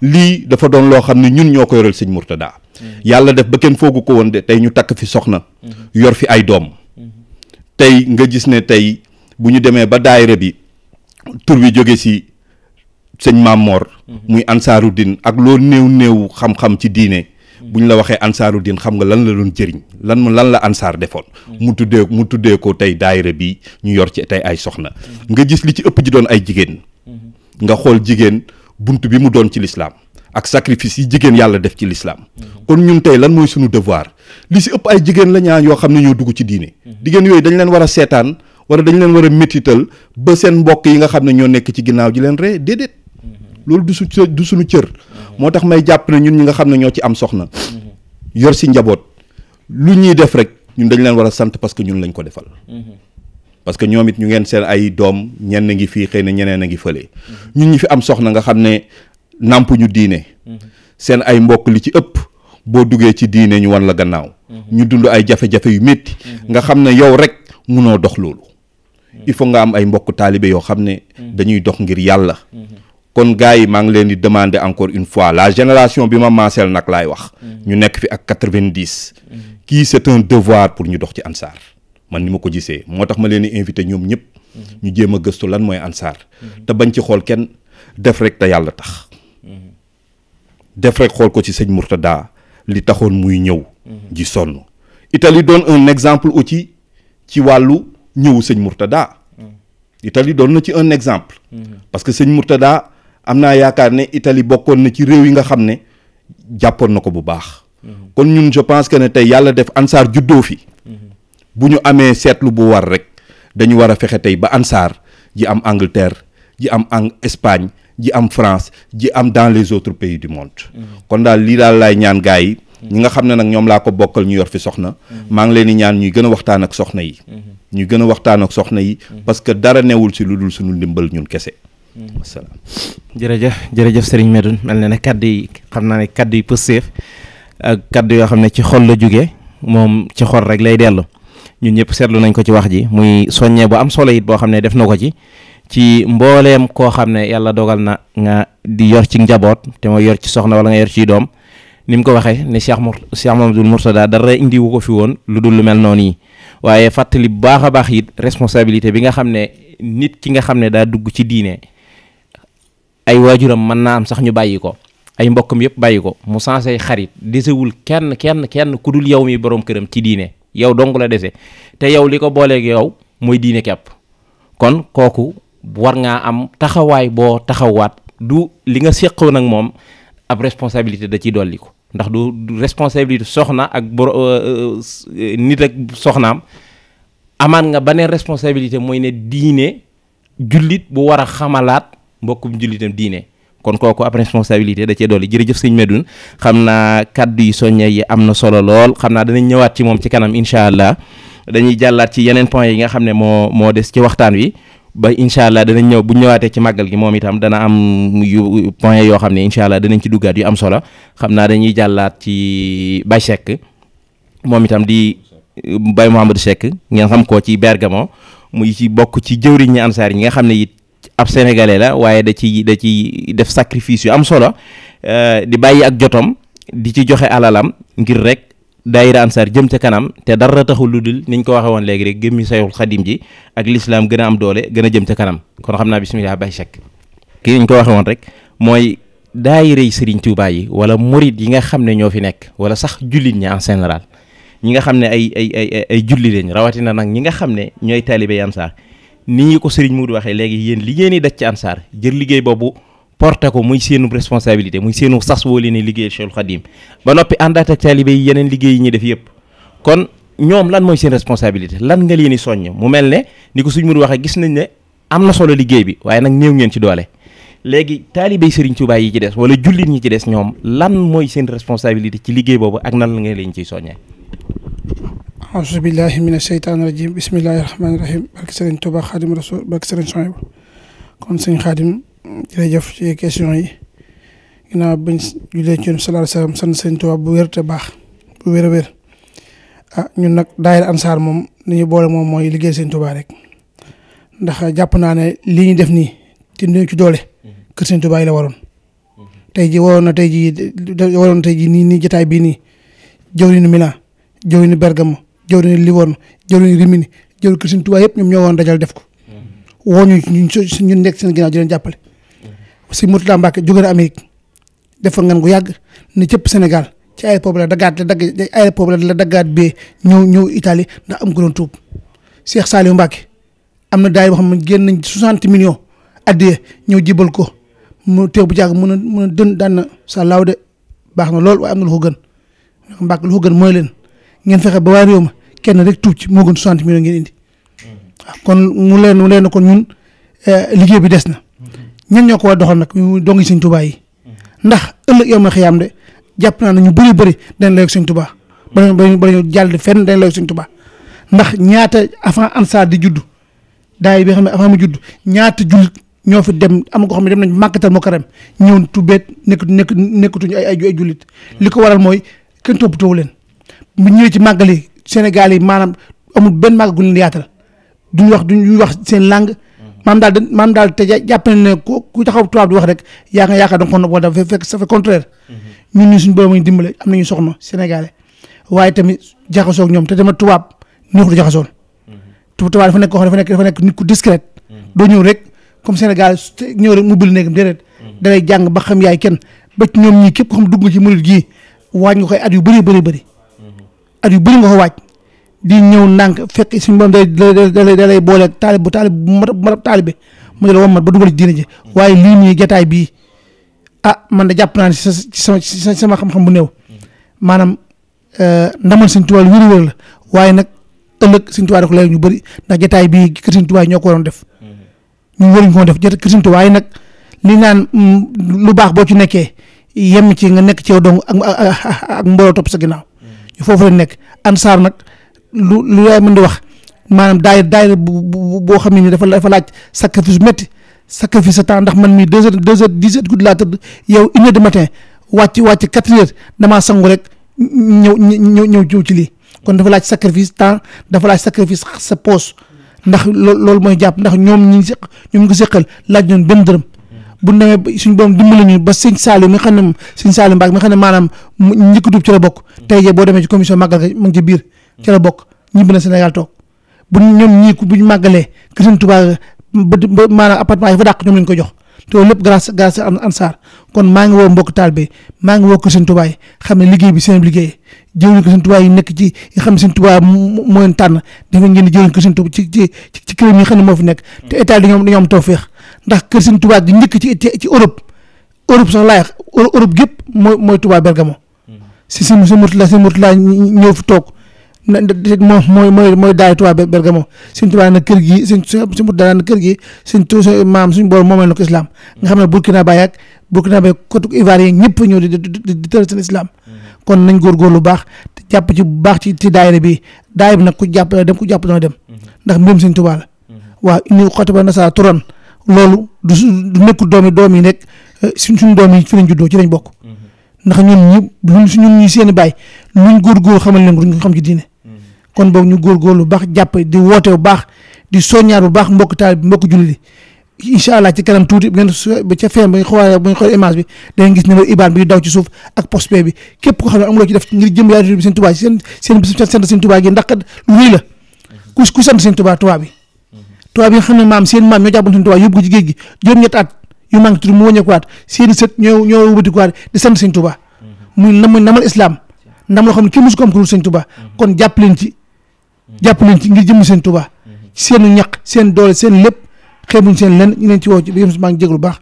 lii dafa doon loo xam ne ñun ñoo ko yoral sëñ Mourtada yàlla def ba kenn foogu ko woon de tey ñu takk fi soxna yor fi ay doom tey nga gis ne tey bu ñu demee ba daayira bi tur bi jóge si sëñ Maam Mor muy Ansaarud-Din ak loo néew xam-xam ci diine bu ñu la waxee Ansaarud-Din xam nga lan la doon jëriñ lan la Ansar defoon mu tuddee ko tey daayira bi ñu yor ci tey ay soxna nga gis li ci ëpp ji doon ay jigéen nga xool jigéen bunt bi mu doon ci lislaam ak sacrifice yi jigéen yàlla def ci lislaam kon ñun tey lan mooy suñu devoir li si ëpp ay jigéen la ñaan yoo xam ne ñoo dugg ci diine jigéen yooyu dañ leen war a seetaan wala dañ leen war a métital ba seen mbokk yi nga xam ne ñoo nekk ci ginnaaw ji leen ree déedéet loolu du suñu cër moo tax may jàpp ne ñun ñi nga xam ne ñoo ci am soxna yor si njaboot lu ñuy def rek ñun dañ leen war a sant parce que ñun lañ ko defal parce que ñoom it ñu ngeen seen ay doom ñenn ngi fii xëy na ñeneen a ngi fële ñun ñi fi am soxna nga xam ne nàmp ñu diine seen ay mbokk li ci ëpp boo duggee ci diine ñu wan la gannaaw ñu dund ay jafe-jafe yu métti nga xam ne yow rek munoo dox loolu il faut nga am ay mbokk taalibe yoo xam ne dañuy dox ngir yàlla kon gars yi maa ngi leen di demander encore une fois la génération bi ma maaseel nag laay wax ñu nekk fi ak 90 kii c'est un devoir pour ñu dox ci Ansar man ni ma ko gisee moo tax ma leen di invité ñoom ñëpp ñu jéem a gëstu lan mooy Ansar te bañ ci xool kenn def rek te yàlla tax def rek xool ko ci sëñ Mourtada li taxoon muy ñëw ji sonn Italie doon un exemple aussi ci wàllu ñëwu sëñ Mourtada Italie doon na ci un exemple parce que sëñ Mourtada am naa yaakaar ne Italie bokkoon na ci réew yi nga xam ne jàppoon na ko bu baax kon ñun je pense que ne tey yàlla def Ansar juddoo fi bu ñu amee seetlu bu war rek dañu war a fexe tey ba Ansar ji am Angleterre ji am Espagne ji am France ji am dans les autres pays du monde kon daal lii daal laay ñaan gars yi ñi nga xam ne nag ñoom laa ko bokkal ñu yor fi soxna maa ngi leen di ñaan ñuy gën a waxtaan ak soxna yi ñuy gën a waxtaan ak soxna yi parce que dara newul si lu dul suñu ndimbal ñun kese wasalaam jërëjëf Serigne Medoune mel na ne kaddu yi xam naa ne kaddu yi pëseef ak kaddu yoo xam ne ci xol la jóge moom ci xol rek lay dellu ñun ñëpp seetlu nañ ko ci wax ji muy soññee bu am solo it boo xam ne def na ko ci mbooleem koo xam ne yàlla dogal na nga di yor ci njaboot te mooy yor ci soxna wala nga yor ciy doom ni mu ko waxee ne Cheikh Mamadou Mourtada dara indiwu ko fi woon lu dul lu mel noonu yi waaye fàttali bu baax a baax it responsabilité bi nga xam ne nit ki nga xam ne daa dugg ci diine ay waajuram mën naa am sax ñu bàyyi ko ay mbokkam yëpp bàyyi ko mu sansay xarit desewul kenn ku dul yow mi borom këram ci diine yow dong la dese te yow li ko booleeg yow mooy diine kepp kon kooku war ngaa am taxawaay boo taxawaat du li nga séqoon ak moom ab responsabilité da ciy dolli ko ndax du responsabilité soxna ak nit ak soxnaam amaat nga beneen responsabilité mooy ne diine jullit bu war a xamalaat mbokkum jullitam diine kon kooku ab responsabilité da cee dolli jërëjëf sëñ Medoune xam naa kaddu yi soññe yi am na solo lool xam naa danañ ñëwaat ci moom ci kanam incha allah dañuy jàllaat ci yeneen point yi nga xam ne moo des ci waxtaan wi ba incha allah danañ ñëw bu ñëwaatee ci màggal gi moom itam dana am yu point yoo xam ne incha allah danañ ci duggaat yu am solo xam naa dañuy jàllaat ci Baye Seck moom itam di Baye Mouhamadou Seck ngeen xam ko ci Bergamo muy ci bokk ci jëwriñ ñi ansaar yi nga xam ne it ab sénégalais la waaye da ci def sacrifice yu am solo di bàyyi ak jotom di ci joxe alalam ngir rek daayira ansaar jëm ca kanam te dara taxul lu dul niñ ko waxe woon léegi rek gëmmi sayul xadim ji ak lislaam gën a am doole gën a jëm ca kanam kon xam naa bismillah Baye Seck kii niñ ko waxe woon rek mooy daayira yi Serigne Touba yi wala murid yi nga xam ne ñoo fi nekk wala sax jullit ñi en général ñi nga xam ne ay julli lañ rawatina nag ñi nga xam ne ñooy taalibe ansaar ni ñi ko Serigne Moudou waxee léegi yéen li ngeen di daj ci ansaar jël liggéey boobu porté ko muy seenu responsabilité muy seenu sas woo leen liggéey Cheikhul Khadim ba noppi àndaat ak taalibe yi yeneen liggéey yi ñuy def yëpp kon ñoom lan mooy seen responsabilité lan nga leen di soññ mu mel ne ni ko Serigne Moudou waxee gis nañ ne am na solo liggéey bi waaye nag néew ngeen ci doole léegi taalibe Serigne Touba yi ci des wala jullit ñi ci des ñoom lan mooy seen responsabilité ci liggéey boobu ak nan la nga leen ciy soññee. auzu billahi mina sheytaani rajim bismillahi rahmaani rahim barke Serigne Touba Khadim Rasoul barke Serigne Souhaïbou kon sëñ Khadim jërëjëf ci question yi ginnaaw bañ jullee ci sallallahu alayhi wa sallam sant Serigne Touba bu wér te baax bu wér a wér ñun nag daayira ansaar moom li ñu boole moom mooy liggéey Serigne Touba rek ndax jàpp naa ne li ñu def nii te ñu ci doole kër Serigne Touba yi la waroon tey ji waroon na tey ji nii jotaay bii nii jëwriñu Milan jëwriñu Bergamo jëwriñu Livorno jëwriñu Rimini jëwriñu kër Serigne Touba yëpp ñoom ñoo woon dajal def ko woo ñun nekk seen ginnaaw di leen jàppale si Mourtada Mbacke jóge na Amérique defal ngan gu yàgg ne cëpp Sénégal ci aéroport la daggaat bee ñëw Italie ndax am ko doon tuub Cheikh Saliou Mbacke am na daay boo xam ne génn nañ 60 millions addiye ñëw jibal ko mu teew bu jàgg mun a dën daan na sa laaw de baax na lool waaye am na lu ko gën Mbacke lu ko gën mooy leen ngeen fexe ba waa réew ma kenn rek tuub ci moo gën 60 millions ngeen indi waaw kon mu leen kon ñun liggéey bi des na ñen ñoo ko war a doxal nag dongi Sëñ Touba yi ndax ëllëg yow ma xiyaam de jàpp naa ne ñu bëri dañ lay Sëñ Touba ba ñu jàll fenn dañ lay Sëñ Touba ndax ñaata avant ansaar di judd daay bi xam ne avant mu judd ñaata jullit ñoo fi dem am ko xam ne dem nañ Màkkatal Mukarram ñëw tubeet nekkatuñu ay jullit li ko waral mooy kenn toppatoo leen bu ñëwee ci màggal yi Sénégal yi maanaam amul benn màggal gu leen yaatal duñu wax seen langue maam daal te jàpp nañ ne ku taxaw tubaab di wax rek yaa nga yaakaar da nga ko nopp wala fekk ça fait contraire ñun ñu suñu borom ñu dimbale am nañu soxna sénégalais waaye tamit jaxasoo ak ñoom te tamit tubaab neexul jaxasool tubaab dafa nekk koo xam dafa nekk nit ku discret doo ñëw rek comme Sénégal ñëw rek mu bil néegam déedéet dalay jàng ba xam yaay kenn ba ci ñoom ñii képp ko xam dugg nga ci murid gii waaj nga koy at yu bëri at yu bëri nga ko waaj di ñëw ndànk fekk suñu borom da lay boole taalib bu mat taalibe mu ne la wommat ba dugal ci diine ji waaye lii nii jataay bii man da jàpp naa ne ci sama xam-xam bu néew maanaam ndamal Sëñ Tuubaa wér la waaye nag ëllëg Sëñ Tuubaa da ko lay ñu bëri ndax jataay bii kër Sëñ Tuubaa ñoo ko waroon def ñu waruñ ko def kër Sëñ Tuubaa waaye nag li naan lu baax boo ci nekkee yem ci nga nekk ci yow dong ak mbooloo topp sa ginnaaw ñu foofu la nekk ansaar nag lu yaay mën di wax maanaam daayira boo xam ne ni dafa laaj sacrifice métti sacrifice sa temps ndax man mii 2 heures 10 heures guddi laa tëdd yow 1 heure du matin wàcc 4 heures damaa sangu rek ñëw ci lii kon dafa laaj sacrifice temps dafa laaj sacrifice sa poche ndax loolu mooy jàpp ndax ñoom ñi ko séqal laaj ñoon benn dërëm bu demee suñu borom dimbali ñu ba sëñ Saliou mi nga xam ne sëñ Saliou Mbacke mi nga xam ne maanaam njëkk dub ci la bokk tey jii boo demee ci commission màggal ga mu ngi ci biir ci la bokk ñibbi na Sénégal toog bu ñoom ñii bu ñu màggalee kër Sëñ Tuubaa ba maanaam appartement yi fa dàq ñoom lañ ko jox te loolu lépp grâce Ansar kon maa ngi woo mbokk taalibe maa ngi woo kër Sëñ Tuubaa yi xam ne liggéey bi seen liggéey jëwriñ ko Sëñ Tuubaa yi nekk ci nga xam ne Sëñ Tuubaa moo leen tànn dafa ngeen di jëwriñ ko Sëñ Tuubaa ci kër yi xam ne moo fi nekk te état dañoo am tawfeex ndax kër Sëñ Tuubaa gi njëkk ci Europe sax laay wax Europe gépp mooy Touba Bergamo si Murtala ñëw fi toog mooy daay Touba Bergamo Sëñ Tuubaa na kër gi si Murtala na kër gi maam suñu borom moomeel na ko islam nga xam ne Burkina Faso Côte d'Ivoire yi ñëpp ñëw di tëral seen islam kon nañ góorgóorlu lu baax te jàpp ci bu baax ci daayira bi nag ku jàpp dana dem ndax mbirum Sëñ Tuubaa la waaw indi xotti ba nasaa turan loolu du nekkul doom yi nekk suñ doom yi fi lañ juddoo ci lañ bokk ndax ñun ñi seen i baay luñ góorgóor xamal leen ko duñ ko xam ci diine kon boog ñu góorgóorlu bu baax jàpp di woote bu baax di soññaar bu baax mbokk taal bi mbokk jullit yi incha allah ci kanam tuuti ba ca fin ba ñu xool image bi da ngeen gis numéro IBAN bi daw ci suuf ak postepay bi képp ko xam ne amuloo ci def ngir jëm yaa bi Sëñ Tuubaa seen sant Sëñ Tuubaa gi ndax lu rëy la ku sant Sëñ Tuubaa tubaab yi nga xam ne maam seen maam ñoo jàppoon Sëñ Tuubaa yóbbu ko ci géej gi juróom-ñetti at yu manqué tuuti mu wëññeekuwaat seeni sët ñoo wëbatikuwaat di sant Sëñ Tuubaa muy namal islam ndam loo xam ne kenn musu ko am ko dul Sëñ Tuubaa kon jàpp leen ci ngir jëm Sëñ Tuubaa seenu ñaq seen doole seen lépp xeebuñ seen lenn ñu leen ci woo ci bi maa ngi jéglu baax.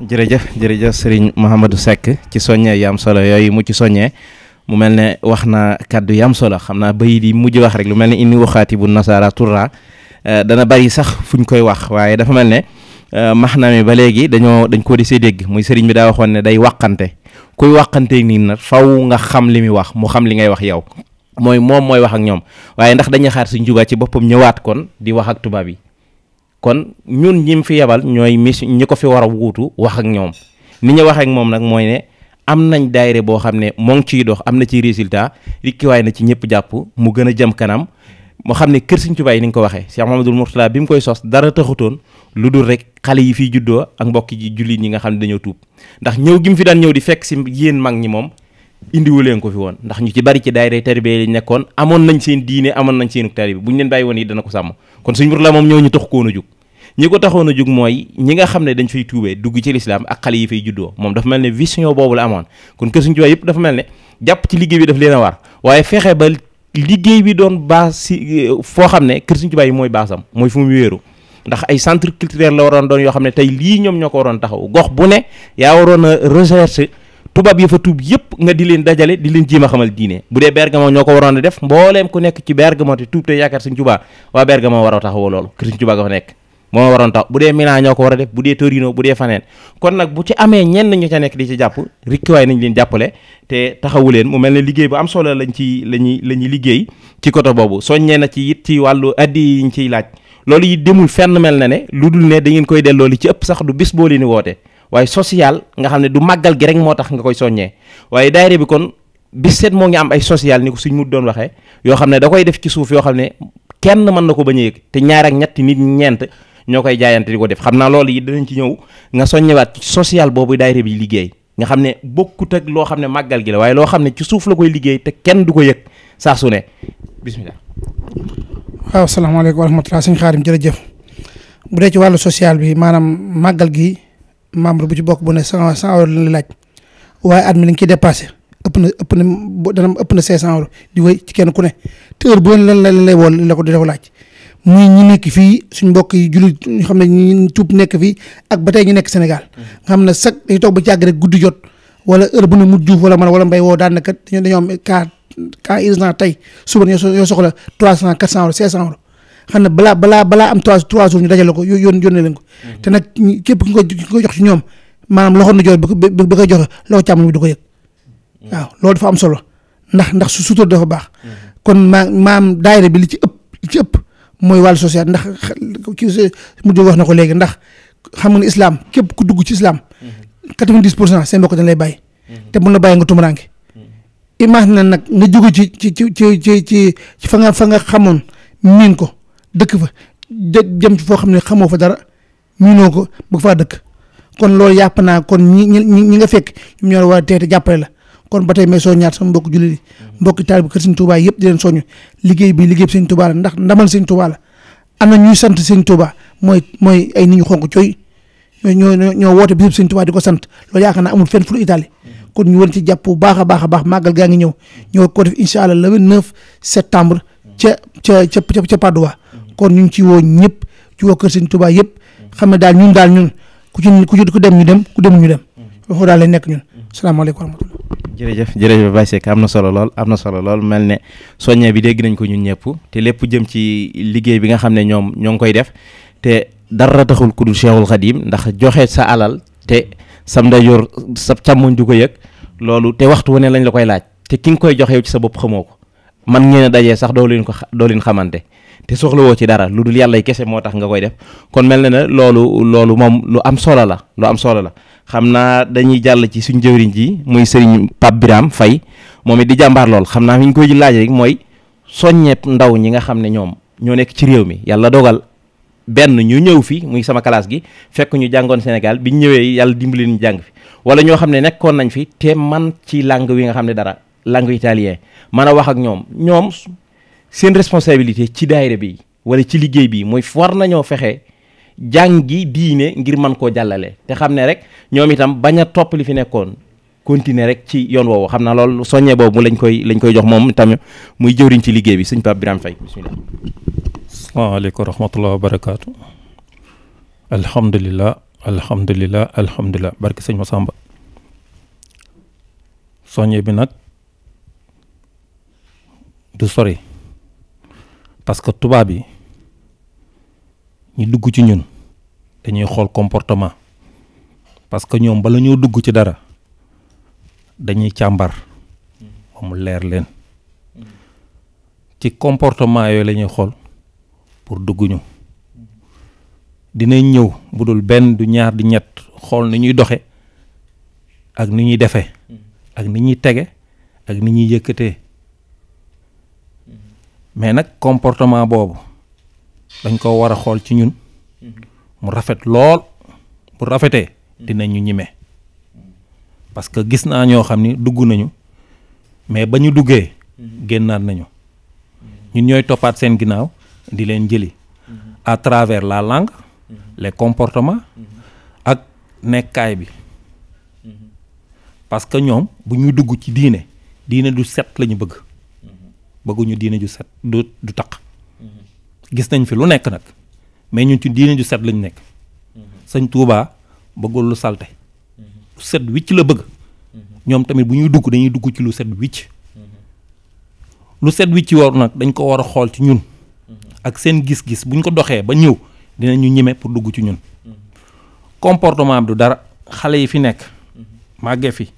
jërëjëf Serigne Mouhamadou Seck ci soññee yi am solo yooyu mu ci soññee mu mel ne wax na kaddu yi am solo xam naa bayit yi mujj wax rek lu mel ne inni waxaati bu nasaara turra dana bari sax fuñ koy wax waaye dafa mel ne maxna mi ba léegi dañ ko di see dégg muy sëriñ bi daa waxoon ne day wàqante kuy wàqante nii nag faw nga xam li muy wax mu xam li ngay wax yow mooy wax ak ñoom waaye ndax dañuy xaar Sëriñ Tuubaa ci boppam ñëwaat kon di wax ak tubaab yi kon ñun ñim fi yebal ñooy ñi ko fi war a wuutu wax ak ñoom ni ñu waxee ak moom nag mooy ne am nañ daayira boo xam ne moo ngi ciy dox am na ci résultat rikkiwaay na ci ñëpp jàpp mu gën a jëm kanam moo xam ne kër Sëriñ Tuubaa yi ni nga ko waxee Cheikh Mouhamadoul Mourtala bi mu koy sos dara taxutoon lu dul rek xale yi fiy juddoo ak mbokki ji jullit ñi nga xam ne dañoo tuub ndax ñëw gi mu fi daan ñëw di fekk si yéen mag ñi moom indiwu leen ko fi woon ndax ñu ci bari ci daayira tarbiya lañ nekkoon amoon nañ seen diine amoon nañ seenu taalibe bu ñu leen bàyyi woon yi dana ko sàmm kon Sëriñ Mourtala moom ñëw ñu tax koon a jug ñi ko taxoon a jug mooy ñi nga xam ne dañ fay tuubee dugg ci lislaam ak xale yi fay juddoo moom dafa mel ne vision boobu la amoon kon kër Sëriñ Tuubaa yëpp dafa mel ne jàpp ci liggéey bi daf leen a war waaye fexe ba liggéey bi doon baas si foo xam ne kër Sëriñ Tuubaa yi mooy baasam mooy fu mu wéeru ndax ay centre culturel la waroon doon yoo xam ne tey lii ñoom ñoo ko waroon taxaw gox bu ne yaa waroon a recherche tubaab yi fa tuub yëpp nga di leen dajale di leen jéem a xamal diine bu dee Bergamo ñoo ko waroon a def mbooleem ku nekk ci Bergamo te tuub te yaakaar Sëriñ Tuubaa waa Bergamo war a taxawoo loolu kër Sëriñ Tuubaa ga fa nekk moo waroon tax bu dee Milan ñoo ko war a def bu dee Torino bu dee faneen kon nag bu ci amee ñenn ñu ca nekk di ci jàpp rikkiwaay nañ leen jàppale te taxawu leen mu mel ne liggéey bu am solo la ñuy liggéey ci côté boobu soññee na ci it ci wàllu addi yi ñu ciy laaj loolu yi demul fenn mel na ne lu dul ne da ngeen koy delloo li ci ëpp sax du bis boo leen di woote waaye social nga xam ne du màggal gi rek moo tax nga koy soññee waaye daayira bi kon bis seet moo ngi am ay social ni ko suñ mu doon waxee yoo xam ne da koy def ci suuf yoo xam ne kenn mën na ko bañ a yëg te ñaar ak ñetti nit ñeent ñoo koy jaayante di ko def xam naa loolu yi danañ ci ñëw nga soññewaat ci social boobu daayira bi liggéey nga xam ne bokkut ak loo xam ne màggal gi la waaye loo xam ne ci suuf la koy liggéey te kenn du ko yëg saa su ne bismillah. waaw salaamaaleykum wa rahmatulah sëñ Xaadim jërëjëf bu dee ci wàllu social bi maanaam màggal gi membre bu ci bokk bu ne 100 € la laaj waaye at mi lañ ciy dépassé ëpp na 500 € di wéy ci kenn ku ne te heure bu lan lay woo la ko di dafa laaj. muy ñi nekk fii suñ mbokk yi jullit ñu xam ne ñi tuub nekk fii ak ba tey ñu nekk Sénégal nga xam ne sax day toog ba ci àgg rek guddi jot wala heure bu ne mu juuf wala man wala mbay woo daan na kat dañoo am cas urgent tey suba yoo soxla 300 400 € 500 € xam ne balaa am 3 jours ñu dajale ko yónnee leen ko te nag képp ki ko jox ci ñoom maanaam loxo na joor bi koy joxe loxo càmmoñ bi du ko yëg waaw loolu dafa am solo ndax su sutur dafa baax kon maam daayira bi li ci ëpp mooy wàllu social ndax kii mu wax na ko léegi ndax xam nga ne islam képp ku dugg ci islam 90% seen mbokk dañ lay bàyyi te mun la bàyyi nga tumuraange image na nag nga jóge ci fa nga xamoon miin ko dëkk fa jëm ci foo xam ne xamoo fa dara miinoo ko bëgg faa dëkk kon loolu yàpp naa kon ñi nga fekk ñoom ñoo war a teete jàppale la kon ba tey may soo ñaat sama mbokk jullit yi mbokki taalibe bu kër Sëñ Tuubaa yëpp di leen soñu liggéey bi liggéey bi Sëñ Tuubaa la ndax ndamal Sëñ Tuubaa la am na ñuy sant Sëñ Tuubaa mooy ay nit ñu xonk cooy ñoo woote bisub Sëñ Tuubaa di ko sant loolu yaakaar naa amul fenn fu Italie kon ñu war ci jàpp bu baax a baax màggal gaa ngi ñëw ko def incha allah le 29 septembre ca Padoua kon ñu ngi ci woo ñëpp ci woo kër Sëñ Tuubaa yëpp xam ne daal ñun ku dem ñu dem ku demul ñu dem foofu daal lay nekk ñun salaamaaleykum wa rahmatulah. jërëjëf Baye Seck am na solo lool mel ne soññe bi dégg nañ ko ñun ñëpp te lépp jëm ci liggéey bi nga xam ne ñoom ñoo ngi koy def te dara taxul ku dul Cheikhul Khadim ndax joxe sa alal te sam ndeyjoor sa càmmoñ du ko yëg loolu te waxtu wu ne lañ la koy laaj te ki nga koy joxe yow ci sa bopp xamoo ko man ngeen a dajee sax doo leen xamante te soxlawoo ci dara lu dul yàlla kese moo tax nga koy def kon mel na ne loolu moom lu am solo la xam naa dañuy jàll ci suñ jëwriñ ji muy sëriñ Pape Birame Faye moom it di jàmbaar lool xam naa fi ñu koy laaj rek mooy soññeeb ndaw ñi nga xam ne ñoom ñoo nekk ci réew mi yàlla dogal benn ñu ñëw fi muy sama classe gi fekk ñu jàngoon Sénégal biñ ñëwee yàlla dimbali ñu jàng fi wala ñoo xam ne nekkoon nañ fi te man ci langue wi nga xam ne dara langue italien mën a wax ak ñoom seen responsabilité ci daayira bi wala ci liggéey bi mooy war nañoo fexe jàngi diine ngir mën koo jàllale te xam ne rek ñoom itam bañ a topp li fi nekkoon continuer rek ci yoon woowu xam naa loolu soññe boobu lañ koy jox moom tamit muy jëwriñ ci liggéey bi sëñ Pape Birame Faye bismillah. asalaamaaleykum wa rahmatulah wa barakaatu. alhamdulilah barke sëñ Massamba. soññe bi nag du sori parce que tubaab yi ñu dugg ci ñun dañuy xool comportement parce que ñoom bala ñoo dugg ci dara dañuy càmbar ba mu leer leen ci comportement yooyu la ñuy xool pour dugg ñu dinañ ñëw bu dul benn du ñaar di ñett xool ni ñuy doxe ak ni ñuy defee ak ni ñuy tege ak ni ñuy yëkkatee mais nag comportement boobu dañ ko war a xool ci ñun mu rafet lool bu rafetee dinañu ñime parce que gis naa ñoo xam ni dugg nañu mais ba ñu duggee génnaat nañu ñun ñooy toppaat seen ginnaaw di leen jëli à travers la langue les comportements ak nekkaay bi parce que ñoom bu ñu dugg ci diine du set la ñu bëgguñu diine ju set du taq gis nañ fi lu nekk nag mais ñun ci diine ju set lañ nekk sëñ Tuubaa bëggul lu salte lu set wicc la bëgg ñoom tamit bu ñuy dugg dañuy dugg ci lu set wicc war nag dañ ko war a xool ci ñun ak seen gis-gis buñ ko doxee ba ñëw dinañu ñeme pour dugg ci ñun comportement bi du dara xale yi fi nekk màggee fi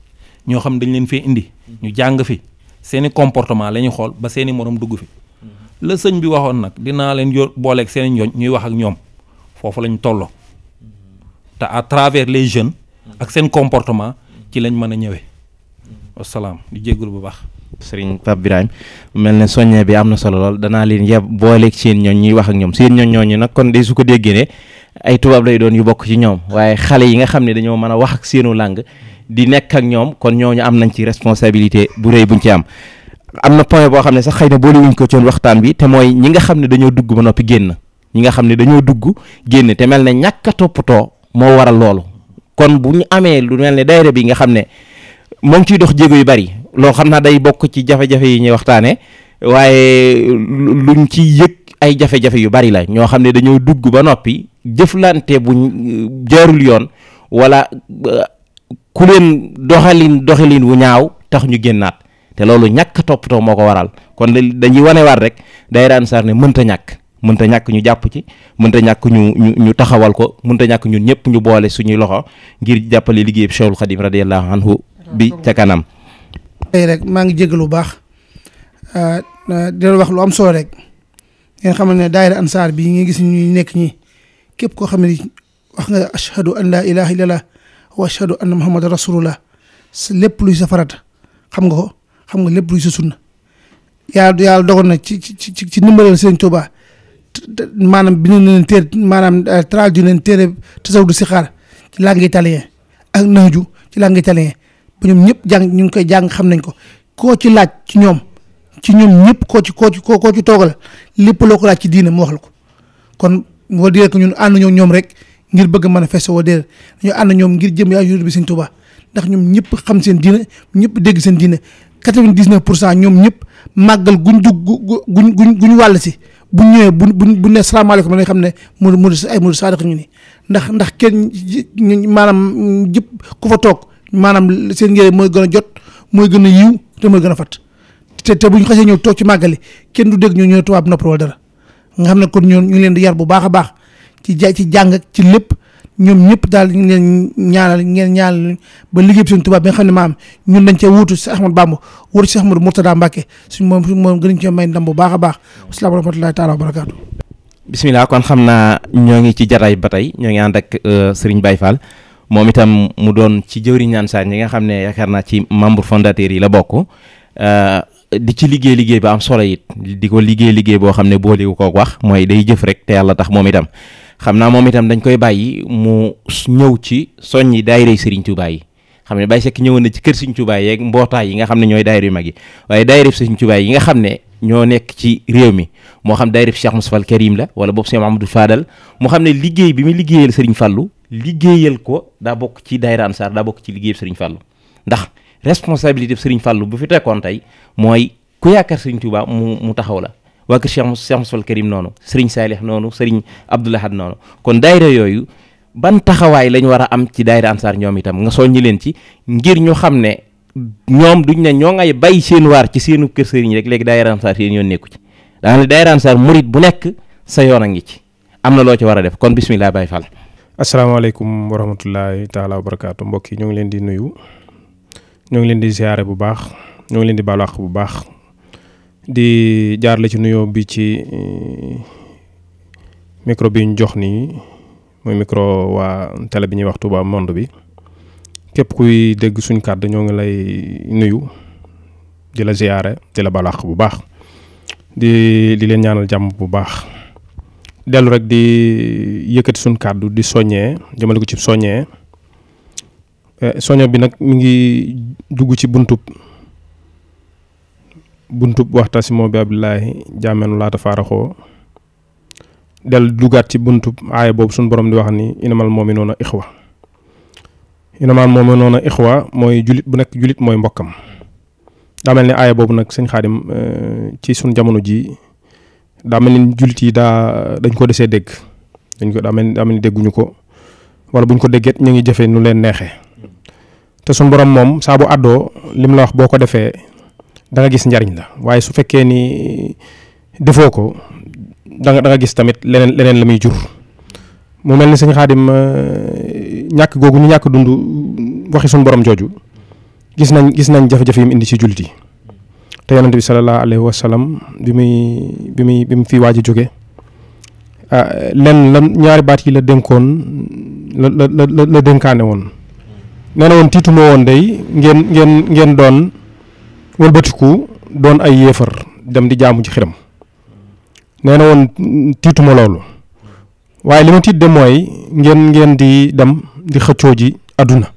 ñoo xam dañ leen fee indi ñu jàng fi seeni comportement la ñuy xool ba seeni morom dugg fi la sëñ bi waxoon nag dinaa leen booleeg seeni ñooñ ñuy wax ak ñoom foofu lañ tolloo te à travers les jeunes ak seen comportement ci lañ mën a ñëwee wasalaam di jégalu bu baax. sëriñ Pape Birame mel ne soññe bi am na solo lool danaa leen yeb booleeg seen ñooñ ñuy wax ak ñoom seen ñooñu nag kon de su ko déggee ne ay tubaab lay doon yu bokk ci ñoom waaye xale yi nga xam ne dañoo mën a wax ak seenu langue di nekk ak ñoom kon ñooñu am nañ ci responsabilité bu rëy buñ ci am na point boo xam ne sax xëy na boole wuñ ko ci waxtaan bi te mooy ñi nga xam ne dañoo dugg ba noppi génn te mel ne ñàkk a toppatoo moo waral loolu kon bu ñu amee lu mel ne daayira bi nga xam ne moo ngi ciy dox jéego yu bari loolu xam naa day bokk ci jafe-jafe yi ñuy waxtaanee waaye luñ ci yëg ay jafe-jafe yu bari la ñoo xam ne dañoo dugg ba noppi jëflante bu jaarul yoon wala ku leen doxalin wu ñaaw tax ñu génnaat te loolu ñàkk toppatoo moo ko waral kon dañuy wanewaat rek daayira Ansaar ne mënta ñàkk ñu jàpp ci mënta ñàkk ñu taxawal ko mënta ñàkk ñun ñëpp ñu boole suñuy loxo ngir jàppale liggéey bi Cheikhul Khadim radiyallahu anhu bi ca kanam. tey rek maa ngi jégalu lu baax di wax lu am solo rek ngeen xam ne daayira Ansaar bi nga gis ñuy nekk ñi képp koo xam ne wax nga ashhadu an laa ilaaha illallah wa ashhadu anna muhammadan rasulullah lépp luy sa farata xam nga ko xam nga lépp luy sa sunna yàlla dogal na ci ndimbalal Sëriñ Tuubaa maanaam bind na leen téere maanaam traduit leen téere tasawudu sixaar ci langue italien ak naaju ci langue italien ba ñoom ñëpp jàng ñu ngi koy jàng xam nañ ko koo ci laaj ci ñoom ñëpp koo ci toogal lépp loo ko laaj ci diine mu wax la ko kon woo dire que ñun ànd ñoom rek ngir bëgg manifester woo dire dañoo ànd ñoom ngir jëm yaa yur bi Sëriñ Tuubaa ndax ñoom ñëpp xam seen diine ñëpp dégg seen diine 99% ñoom ñëpp màggal guñ wàll si bu ñëwee bu ne salaamaaleykum dañuy xam ne murid saadiq ñu ni ndax kenn maanaam jëpp ku fa toog maanaam seen yére mooy gën a jot mooy gën a yiw te mooy gën a fat te bu ñu xasee ñëw toog ci màggali kenn du dégg ñoo tubaab nopp wala dara nga xam ne kon ñoom ñu ngi leen di yar bu baax a baax ci jàng ci lépp ñoom ñëpp daal ñu ngi leen ñaanal ba liggéey bi suñu tubaab bi nga xam ne maam ñun dañ cee wuutu si Ahmad Bamba wuutu si Ahmadu Murtada Mbàkke suñ moom gën cee may ndam bu baax a baax asalaamaaleykum wa rahmatullaahi taala wa barakaatu. bisimilah kon xam naa ñoo ngi ci jataay ba tey ñoo ngi ànd ak Serigne Baye Fall moom itam mu doon ci jëwriñ Ansar ñi nga xam ne yaakaar naa ci membre fondateur yi la bokk di ci liggéey ba am solo it di ko liggéey boo xam ne boolewu ko wax mooy day jëf rek te yàlla tax moom itam xam naa moom itam dañ koy bàyyi mu ñëw ci soññi daayira Serigne Touba yi xam ne Baye Seck ñëwoon na ci kër Serigne Touba yeeg mbootaay yi nga xam ne ñooy daayira yu mag yi waaye daayira Serigne Touba yi nga xam ne ñoo nekk ci réew mi moo xam daayira Cheikh Moustapha al Karim la wala boobu Cheikh Mahamadou Fadal moo xam ne liggéey bi mu liggéeyal Serigne Fallou liggéeyal ko daa bokk ci daayira Ansar daa bokk ci liggéey Serigne Fallou ndax responsabilité Serigne Fallou bu fi tekkoon tey mooy ku yaakaar Serigne Touba mu taxaw la waa kër Cheikh Moustapha al Karim noonu Serigne Salih noonu Serigne Abdoul Ahad noonu kon daayira yooyu ban taxawaay lañ war a am ci daayira Ansar ñoom itam nga soññi leen ci ngir ñu xam ne ñoom duñ ne ñoo ngay bay seen waar ci seenu kër Serigne rek léegi daayira Ansar seen yoon nekku ci daa ne daayira Ansar murit bu nekk sa yoon a ngi ci am na loo ci war a def kon bismillah Baye Fall. asalaamaaleykum wa rahmatullahi taala wa barakaatu mbokk yi ñoo ngi leen di nuyu ñoo ngi leen di ziare bu baax ñoo ngi leen di baalu àq bu baax di jaarale ci nuyoo bi ci micro bi ñu jox nii muy micro waa télé bi ñuy wax Touba Monde bi képp kuy dégg suñ kàddu ñoo ngi lay nuyu di la ziare di la baalu àq bu baax di leen ñaanal jàmm bu baax dellu rek di yëkkati suñ kàddu di soññee jëmale ko ci soññee soññe bi nag mi ngi dugg ci buntub waxtasimoo bi abdullahi jaamenu laata faaraxoo del dugaat ci buntub aaya boobu suñ borom di wax ni inamal mu'minuuna ixwa mooy julit bu nekk julit mooy mbokkam daa mel ni aaya boobu nag sëñ Xaadim ci suñ jamono ji daa mel ni julit yi dañ ko desee dégg daa mel ni dégguñu ko wala buñ ko déggeet ñu ngi jëfe nu leen neexee te suñ borom moom saa bu àddoo lim la wax boo ko defee da nga gis njariñ la waaye su fekkee ni defoo ko da nga gis tamit leneen la muy jur mu mel ni sëñ Xaadim ñàkk googu ñu ñàkk dund waxi suñ borom jooju gis nañ jafe-jafe yi mu indi ci jullit yi te yonent bi sallallahu alayhi wa sallam bi mu fi waaj a jóge len la ñaari baat yi la dénkoon la dénkaane woon nee na woon tiituma woon day ngeen doon wëlbatiku doon ay yéefar dem di jaamu ci xiram nee na woon tiituma loolu waaye li ma tiit de mooy ngeen di dem di xëccoo ji àdduna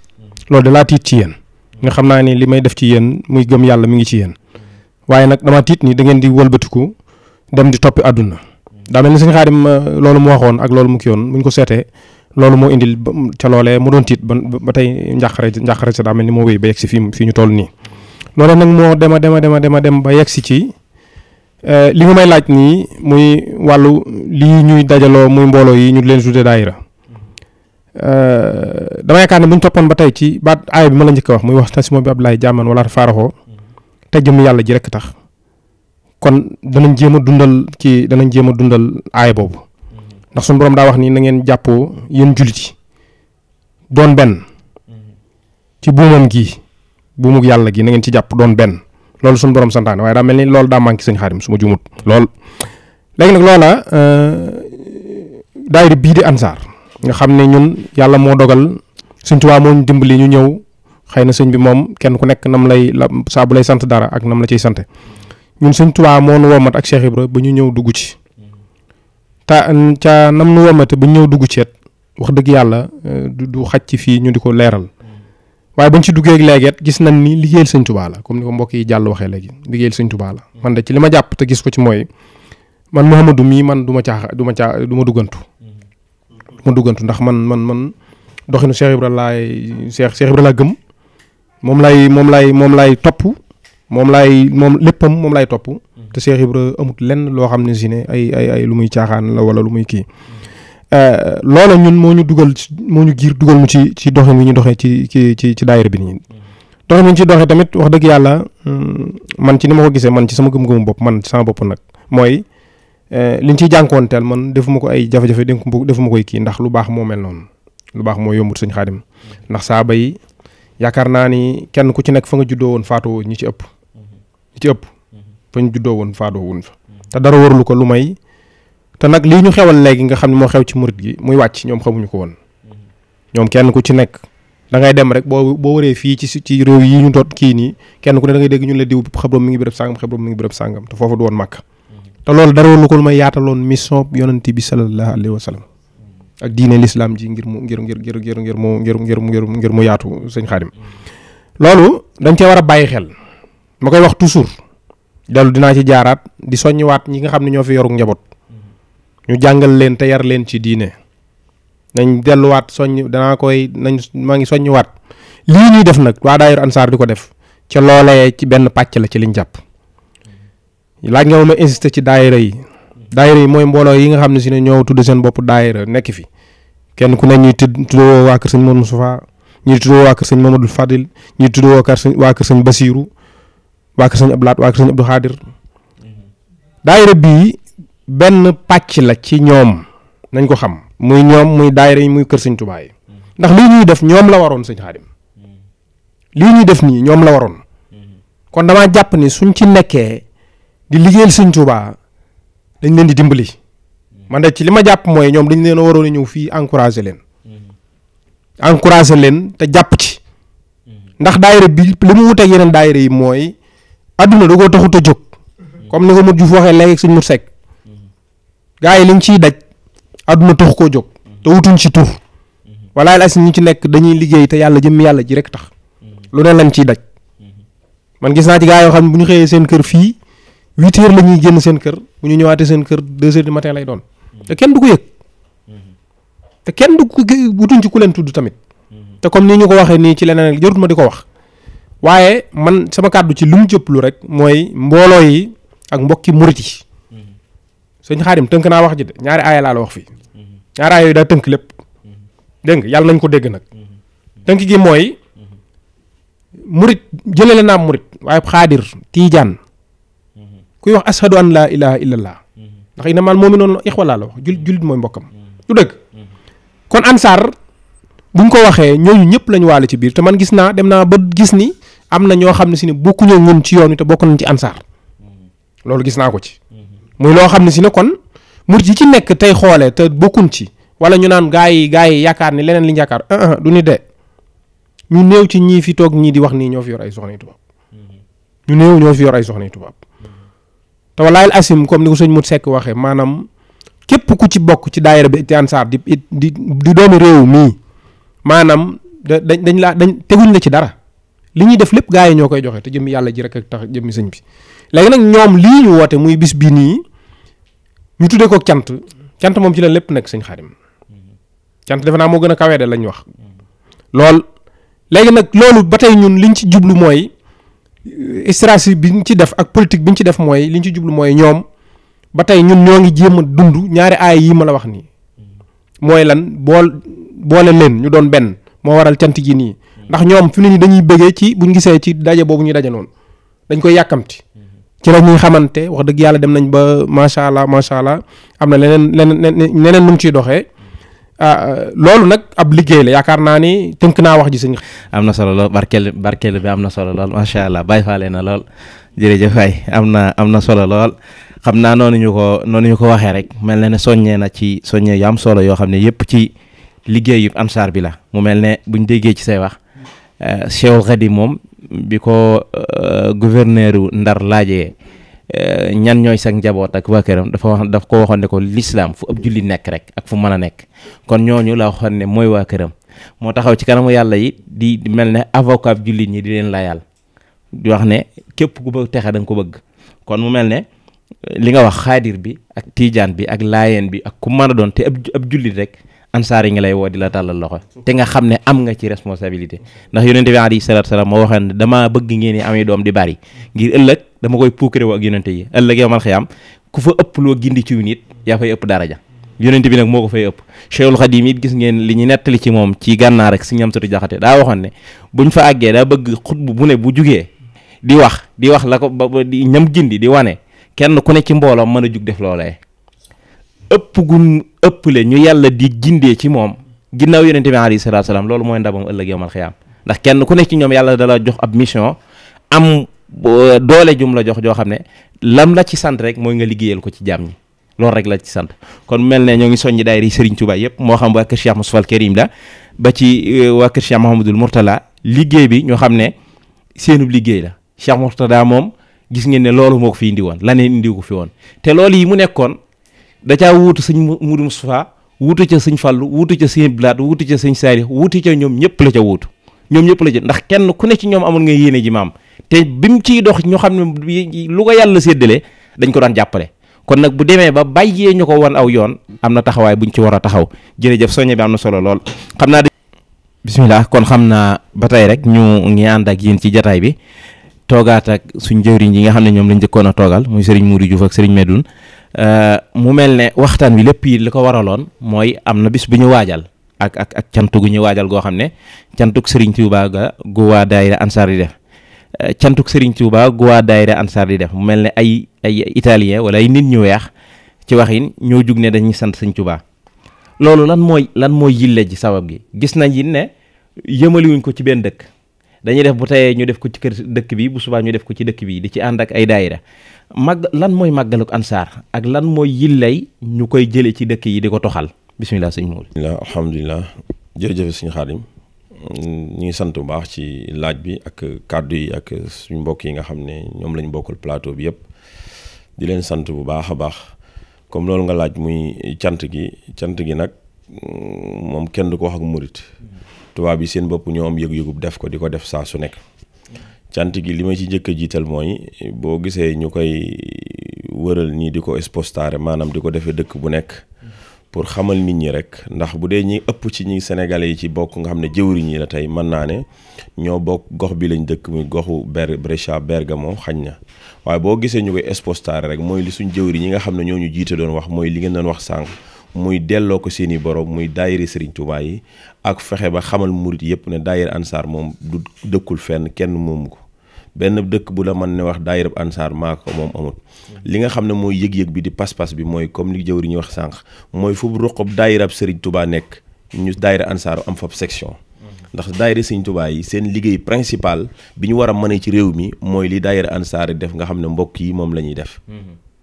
loolu de laa tiit ci yéen nga xam naa ni li may def ci yéen muy gëm yàlla mi ngi ci yéen waaye nag dama tiit ni da ngeen di wëlbatiku dem di toppi àdduna daa mel ni sëñ Xaadim loolu mu waxoon ak loolu mu ki yoon buñ ko seetee loolu moo indil ca loolee mu doon tiit ba tey njàqare sa daa mel ni moo wéy ba yegg si fii ñu toll nii loolee nag moo dem ba yegg si ci li nga may laaj nii muy wàllu lii ñuy dajaloo muy mbooloo yi ñu leen tuddee daayira dama yaakaar ne bu ñu toppoon ba tey ci baat aaya bi ma la njëkk a wax muy wax tasimo bi Abdoulaye jaaman wala faaraxoo te jëm yàlla ji rek tax kon danañ jéem a dundal aaya boobu ndax suñu borom daa wax ni na ngeen jàppoo yéen jullit yi doon benn ci buumam gii buumug yàlla gi na ngeen ci jàpp doon benn loolu suñu borom santaane waaye daa mel ni loolu daa manqué sëñ Xaadim su ma jumut lool léegi nag loola daayira bii di Ansar nga xam ne ñun yàlla moo dogal Sëñ Tuubaa moo ñu dimbali ñu ñëw xëy na sëñ bi moom kenn ku nekk nam lay la saa bu lay sant dara ak nam la ciy sante ñun sëñ Tuubaa moo nu womat ak Cheikh Ibra ba ñu ñëw dugg ci ta ca nam nu womate ba ñu ñëw dugg ci et wax dëgg yàlla du xaj ci fii ñu di ko leeral waaye bañ ci duggee léegi gis nañ ni liggéeyal sëñ Tuubaa la comme ni ko mbokk yi jàll waxee léegi liggéeyal sëñ Tuubaa la man de ci li ma jàpp te gis ko ci mooy man Mouhamadou mii man du ma duggantu ndax man doxinu Cheikh Ibra Cheikh Ibra laa gëm moom lay topp moom léppam moom lay topp te Cheikh Ibra amut lenn loo xam ne si ne ay lu muy caaxaan la wala lu muy kii loola ñun moo ñu giir dugal mu ci doxin wi ñu doxee ci daayira bi nii doxin wi ñu ci doxee tamit wax dëgg yàlla man ci ni ma ko gisee man ci sama gëm-gëmu bopp man ci sama bopp nag mooy liñ ciy jànkoonteel man defuma ko ay jafe-jafe defuma koy kii ndax lu baax moo mel noonu lu baax moo yombut sëñ Xaadim ndax saaba yi yaakaar naa ni kenn ku ci nekk fa nga juddoo woon faatoo ñi ci ëpp fa ñu juddoo woon faatoo wuñ fa te dara warulu ko lu may te nag lii ñu xewal léegi nga xam ne moo xew ci murit gi muy wàcc ñoom xamuñu ko woon ñoom kenn ku ci nekk da ngay dem rek boo waree fii ci réew yi ñu doot kii nii kenn ku ne da ngay dégg ñun la diw xabroom mi ngi béréb sàngam te foofu du woon màkk te loolu dara warulu ko lu may yaataloon mission yonent bi sallallahu alayhi wa sallam ak diine l'islam ji ngir mu yaatu sëñ Xaadim loolu dañ cee war a bàyyi xel ma koy wax toujours dellu dinaa ci jaaraat di soññiwaat ñi nga xam ne ñoo fi yoruk njaboot ñu jàngal leen te yar leen ci diine nañ delluwaat maa ngi soññiwaat lii ñuy def nag waa daayira Ansaar di ko def ca loolee ci benn pàcc la ci liñ jàpp laaj nga ma insister ci daayira yi mooy mbooloo yi nga xam ne si ne ñoo tudd seen bopp daayira nekk fi kenn ku ne ñuy tuddoo waa kër sëñ Modou Moustapha ñuy tuddoo waa kër sëñ Mamadou Fadil ñuy tuddoo waa kër sëñ Basiiru waa kër sëñ Abdou Lahat waa kër sëñ Abdou Khadir daayira bii benn pàcc la ci ñoom nañ ko xam muy daayira yi muy kër sëñ Tuubaa yi ndax lii ñuy def ñoom la waroon sëñ Xaadim lii ñuy def nii ñoom la waroon kon damaa jàpp ni suñ ci nekkee di liggéeyal sëñ Tuubaa dañ leen di dimbali man de ci li ma jàpp mooy ñoom dañ leen a waroon a ñëw fii encouragé leen te jàpp ci ndax daayira bi li mu wuteeg yeneen daayira yi mooy adduna da koo taxut a jóg comme ni ko Modou Diouf waxee léegi suñ mu sekk gaa yi liñ ciy daj adduna taxu koo jóg te wutuñ ci tur walaay la si ñu ci nekk dañuy liggéey te yàlla jëmm yàlla ji rek tax lu ne lañ ciy daj man gis naa ci gaa yoo xam ne bu ñu xëyee seen kër fii 8 heures la ñuy génn seen kër bu ñu ñëwaatee seen kër 2 heures du matin lay doon te kenn du ko yëg te kenn du ko wutuñ ci ku leen tudd tamit te comme ni ñu ko waxee nii ci leneen jarut ma di ko wax waaye man sama kàddu ci lu mu jëpplu rek mooy mbooloo yi ak mbokki murit yi sëñ Xaadim tënk naa wax ji de ñaari aaya laa la wax fii ñaari aaya yooyu daa tënk lépp dégg nga yàlla nañ ko dégg nag tënk gi mooy murit jëlale naa murit waaye xaadir tiijaan kuy wax ashadu an laa ilaha illallah ndax innamal mu'minuuna ixwa laa la wax jullit mooy mbokkam du dëgg kon ansaar buñ ko waxee ñooñu ñëpp lañu waale ci biir te man gis naa dem naa ba gis ni am na ñoo xam ne si ne bokkuñoo ñun ci yoon wi te bokk nañ ci ansaar loolu gis naa ko ci muy loo xam ne si ne kon murit yi ci nekk tey xoolee te bokkuñ ci wala ñu naan gaa yi yaakaar ni leneen li ñu yaakaar du ni de ñu néew ci ñii fi toog ñii di wax nii ñoo fi yor ay soxna yu tubaab ñu néew ñoo fi yor ay soxna yu tubaab te walaayil asim comme ni ko sëñ Mut Sekk waxee maanaam képp ku ci bokk ci daayira bi ci ansaar di doomi réew mii maanaam dañ teguñ la ci dara li ñuy def lépp gaa yi ñoo koy joxe te jëmmi yàlla ji rek ak tax jëmmi sëñ bi léegi nag ñoom lii ñu woote muy bis bii nii ñu tuddee ko cant moom ci la lépp nekk sëñ Xaadim cant defe naa moo gën a kawee de lañ wax lool léegi nag loolu ba tey ñun liñ ci jublu mooy stratégie bi ñu ci def ak politique bi ñu ci def mooy liñ ci jublu mooy ñoom ba tey ñun ñoo ngi jéem a dund ñaari aay yi ma la wax nii mooy lan boole leen ñu doon benn moo waral cant gi nii ndax ñoom fi mu ne nii dañuy bëggee ci buñ gisee ci daje boobu ñuy daje noonu dañ koy yàkkamti ci la ñuy xamante wax dëgg yàlla dem nañ ba macha allah am na leneen nu mu ciy doxee loolu nag ab liggéey la yaakaar naa ni tënk naa wax ji sëñ. am na solo lool barkeel bi am na solo lool macha allah bàyyi faale na lool jërëjëf waay am na solo lool xam naa noonu ñu ko waxee rek mel na ne soññee na ci soññee yu am solo yoo xam ne yëpp ci liggéeyu ansaar bi la mu mel ne buñ déggee ci say wax Cheikhul Khadim moom bi ko gouverneur Ndar laajee ñan ñooy sag njaboot ak waa këram daf ko waxoon ne ko l'islam fu ab julli nekk rek ak fu mën a nekk kon ñooñu la waxoon ne mooy waa këram moo taxaw ci kanamu yàlla yi di mel ne avocat jullit ñi di leen layal di wax ne képp ku bëgg texe da nga ko bëgg kon mu mel ne li nga wax xaadir bi ak tiijaan bi ak laayeen bi ak ku mën a doon te ab jullit rek ansaar yi nga lay woo di la tàllal loxo te nga xam ne am nga ci responsabilité ndax yonente bi alayhi salaatu salaam moo waxoon ne damaa bëgg ngeen amee doom di bari ngir ëllëg dama koy puukare woo ak yonente yi ëllëg yow mal xiyaam ku fa ëpp loo gindi ci nit yaa fay ëpp daraja yonente bi nag moo ko fay ëpp Cheikhul Khadim it gis ngeen li ñu nettali ci moom ci gànnaar rek si ñam satu jaxate daa waxoon ne buñ fa àggee daa bëgg xutbu bu ne bu jugee di wax la ko ba di ñam gindi di wane kenn ku ne ci mbooloo mën a jug def loolee ëpple ñu yàlla di gindee ci moom ginnaaw yonente bi alayhi salaatu salaam loolu mooy ndamam ëllëg yawmal xiyaam ndax kenn ku ne ci ñoom yàlla dala jox ab mission am doole jum la jox joo xam ne lam la ci sant rek mooy nga liggéeyal ko ci jaam ñi loolu rek la ci sant kon mel ne ñoo ngi soññi daayira Serigne Touba yëpp moo xam waa kër Cheikh Moustapha al Karim la ba ci waa kër Cheikh Mouhamadoul Mourtala liggéey bi ñoo xam ne seenub liggéey la Cheikh Mourtada moom gis ngeen ne loolu moo ko fi indi woon laneen indi ko fi woon te loolu yi mu nekkoon da caa wuutu sëñ Moudou Moustapha wuutu ca sëñ Fallu wuutu ca sëñ Blaat wuutu ca sëñ Saalix wuutu ca ñoom ñëpp la ca wuutu ñoom ñëpp la ca ndax kenn ku ne ci ñoom amoon nga yéene ji maam te bi mu ciy dox ñu xam ne lu ko yàlla séddale dañ ko daan jàppale kon nag bu demee ba bàyyee ñu ko won aw yoon am na taxawaay buñ ci war a taxaw jërëjëf soññe bi am na solo lool xam naa bismillah kon xam naa ba tey rek ñu ngi ànd ak yéen ci jataay bi toogaat ak suñ jëwriñ yi nga xam ne ñoom lañ njëkkoon a toogal muy Serigne Moudou Diouf ak Serigne Medoune mu mel ne waxtaan wi lépp yi li ko waraloon mooy am na bis bu ñu waajal ak cant gu ñu waajal goo xam ne cantuk Serigne Touba ga gu waa daayira Ansar di def cantuk Serigne Touba gu waa daayira Ansar di def mu mel ne ay italien wala ay nit ñu weex ci waxin ñoo jug ne dañuy sant Serigne Touba loolu lan mooy yille ji sabab gi gis nañ it ne yëmaliwuñ ko ci benn dëkk dañuy def bu teyee ñu def ko ci kër dëkk bi bu subaa ñu def ko ci dëkk bi di ci ànd ak ay daayira lan mooy màggaluk Ansar ak lan mooy yillay ñu koy jële ci dëkk yi di ko toxal bismillah sëñ Moul. alhamdulilah jërëjëf sëñ Xaadim ñu ngi sant bu baax ci laaj bi ak kàddu yi ak suñu mbokk yi nga xam ne ñoom lañ bokkal plateau bi yëpp di leen sant bu baax a baax comme loolu nga laaj muy cant gi nag moom kenn du ko wax ak murit tubaab yi seen bopp ñoo am yëg-yëgub def ko di ko def saa su nekk cant gi li ma ci njëkk a jiital mooy boo gisee ñu koy wëral nii di ko expostar maanaam di ko defee dëkk bu nekk pour xamal nit ñi rek ndax bu dee ñi ëpp ci ñi sénégalais yi ci bokk nga xam ne jëwriñ yi la tey mën naa ne ñoo bokk gox bi lañ dëkk muy goxu Brescia Bergamo xañ na waaye boo gisee ñu koy expostar rek mooy li suñ jëwriñ yi nga xam ne ñoo ñu jiite doon wax mooy li ngeen doon wax sànq muy delloo ko seeni borom muy daayira Serigne Touba yi ak fexe ba xamal murit yëpp ne daayira Ansar moom du dëkkul fenn kenn moomu ko benn dëkk bu la mën ne wax daayira Ansar maa ko moom amut li nga xam ne mooy yëg-yëg bi di pas-pas bi mooy comme li jëwri ñu wax sànq mooy fu ruqub daayira Serigne Touba nekk ñu daayira Ansar am fab section ndax daayira Serigne Touba yi seen liggéey principal bi ñu war a mën ci réew mi mooy li daayira Ansar yi def nga xam ne mbokk yi moom la ñuy def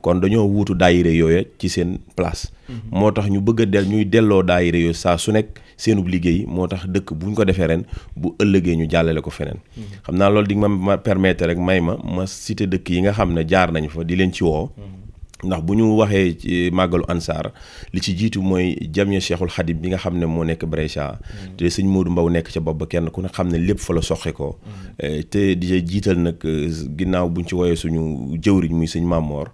kon dañoo wuutu daayira yooyu ci seen place moo tax ñu bëgg a ñuy delloo daayira yooyu saa su nekk seenub liggéey moo tax dëkk buñ ko defee ren bu ëllëgee ñu jàllale ko feneen xam naa loolu di ma permettre rek may ma cité dëkk yi nga xam ne jaar nañ fa di leen ci woo ndax bu ñu waxee ci màggalu Ansar li ci jiitu mooy jamia Cheikhul Khadim bi nga xam ne moo nekk Brescia te sëñ Modou Mbaw nekk ca bopp ba kenn ku ne xam ne lépp fa la soxe ko te di jiital nag ginnaaw buñ ci woowee suñu jëwriñ muy sëñ Mamor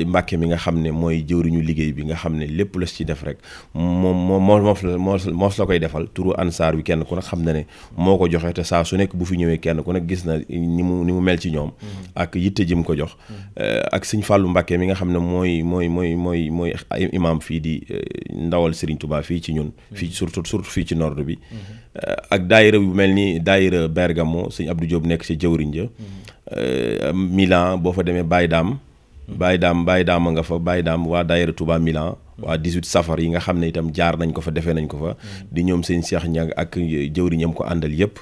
Mbàkke mi nga xam ne mooy jëwriñu liggéey bi nga xam ne lépp la ci def rek moos la koy defal turu Ansar bi kenn ku ne xam na ne moo ko joxe te saa su nekk bu fi ñëwee kenn ku ne gis na ni mu mel ci ñoom ak yitte jëm ko jox ak sëñ Fàllu Mbàkke mi nga xam ne mooy imam fii di ndawal Serigne Touba fii ci ñun fii surtout fii ci nord bi ak daayira bu mel ni daayira Bergamo sëñ Abdou Diop nekk ci jëwriñ ja Milan boo fa demee Baye Daam a nga fa Baye Daam waa daayira Touba Milan waa 18 safar yi nga xam ne itam jaar nañ ko fa defee nañ ko fa di ñoom sëñ Cheikh Niang ak jëwriñam ko àndal yëpp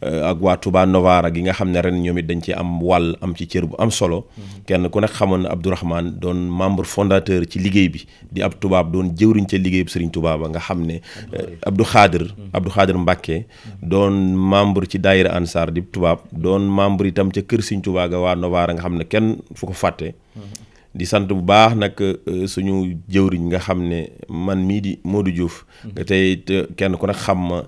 ak waa Touba Novara gi nga xam ne ren ñoom it dañ ci am wàll am ci cër bu am solo kenn ku nekk xamoon na Abdourahmane doon membre fondateur ci liggéey bi di ab tubaab doon jëwriñ ca liggéey Serigne Touba ba nga xam ne Abdou Khadir Mbacké doon membre ci daayira Ansar di tubaab doon membre itam ca kër Serigne Touba ga waa Novara nga xam ne kenn fu ko fàtte di sant bu baax nag suñu jëwriñ nga xam ne man mii di Modou Diouf nga tey kenn ku nekk xam ma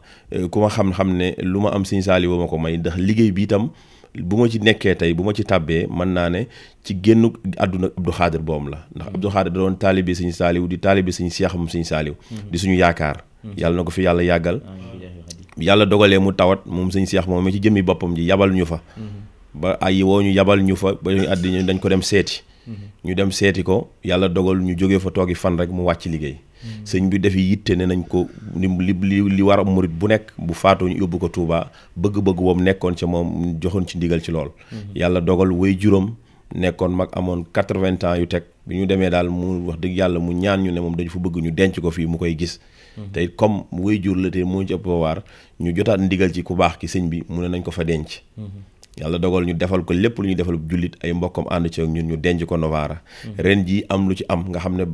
ku ma xam ne lu ma am Serigne Saliou ma ko may ndax liggéey bi itam bu ma ci nekkee tey bu ma ci tàbbee mën naa ne ci génn àdduna Abdou Khadir boom la ndax Abdou Khadir da doon taalibe Serigne Saliou di taalibe Serigne Cheikh moom Serigne Saliou di suñu yaakaar yàlla na ko fi yàlla yàggal yàlla dogalee mu tawat moom Serigne Cheikh moom mi ci jëmmi boppam ji yabal ñu fa ba ay woo ñu yabal ñu fa ba ñu àddi dañ ko dem seeti ñu dem seeti ko yàlla dogal ñu jógee fa toogi fan rek mu wàcc liggéey sëñ bi defi yitte ne nañ ko li war a murit bu nekk bu faatoo ñu yóbbu ko Touba bëgg-bëgg woom nekkoon ca moom joxoon ci ndigal ci lool yàlla dogal way juróom nekkoon mag amoon 80 ans yu teg bi ñu demee daal mu wax dëgg yàlla mu ñaan ñu ne moom dañu fa bëgg ñu denc ko fii mu koy gis te comme way jur la te moo ci ëpp waar ñu jotaat ndigal ci ku baax ki sëñ bi mu ne nañ ko fa denc yàlla dogal ñu defal ko lépp lu ñuy defal jullit ay mbokkam ànd ci ak ñun ñu denc ko Novara ren ji am lu ci am nga xam ne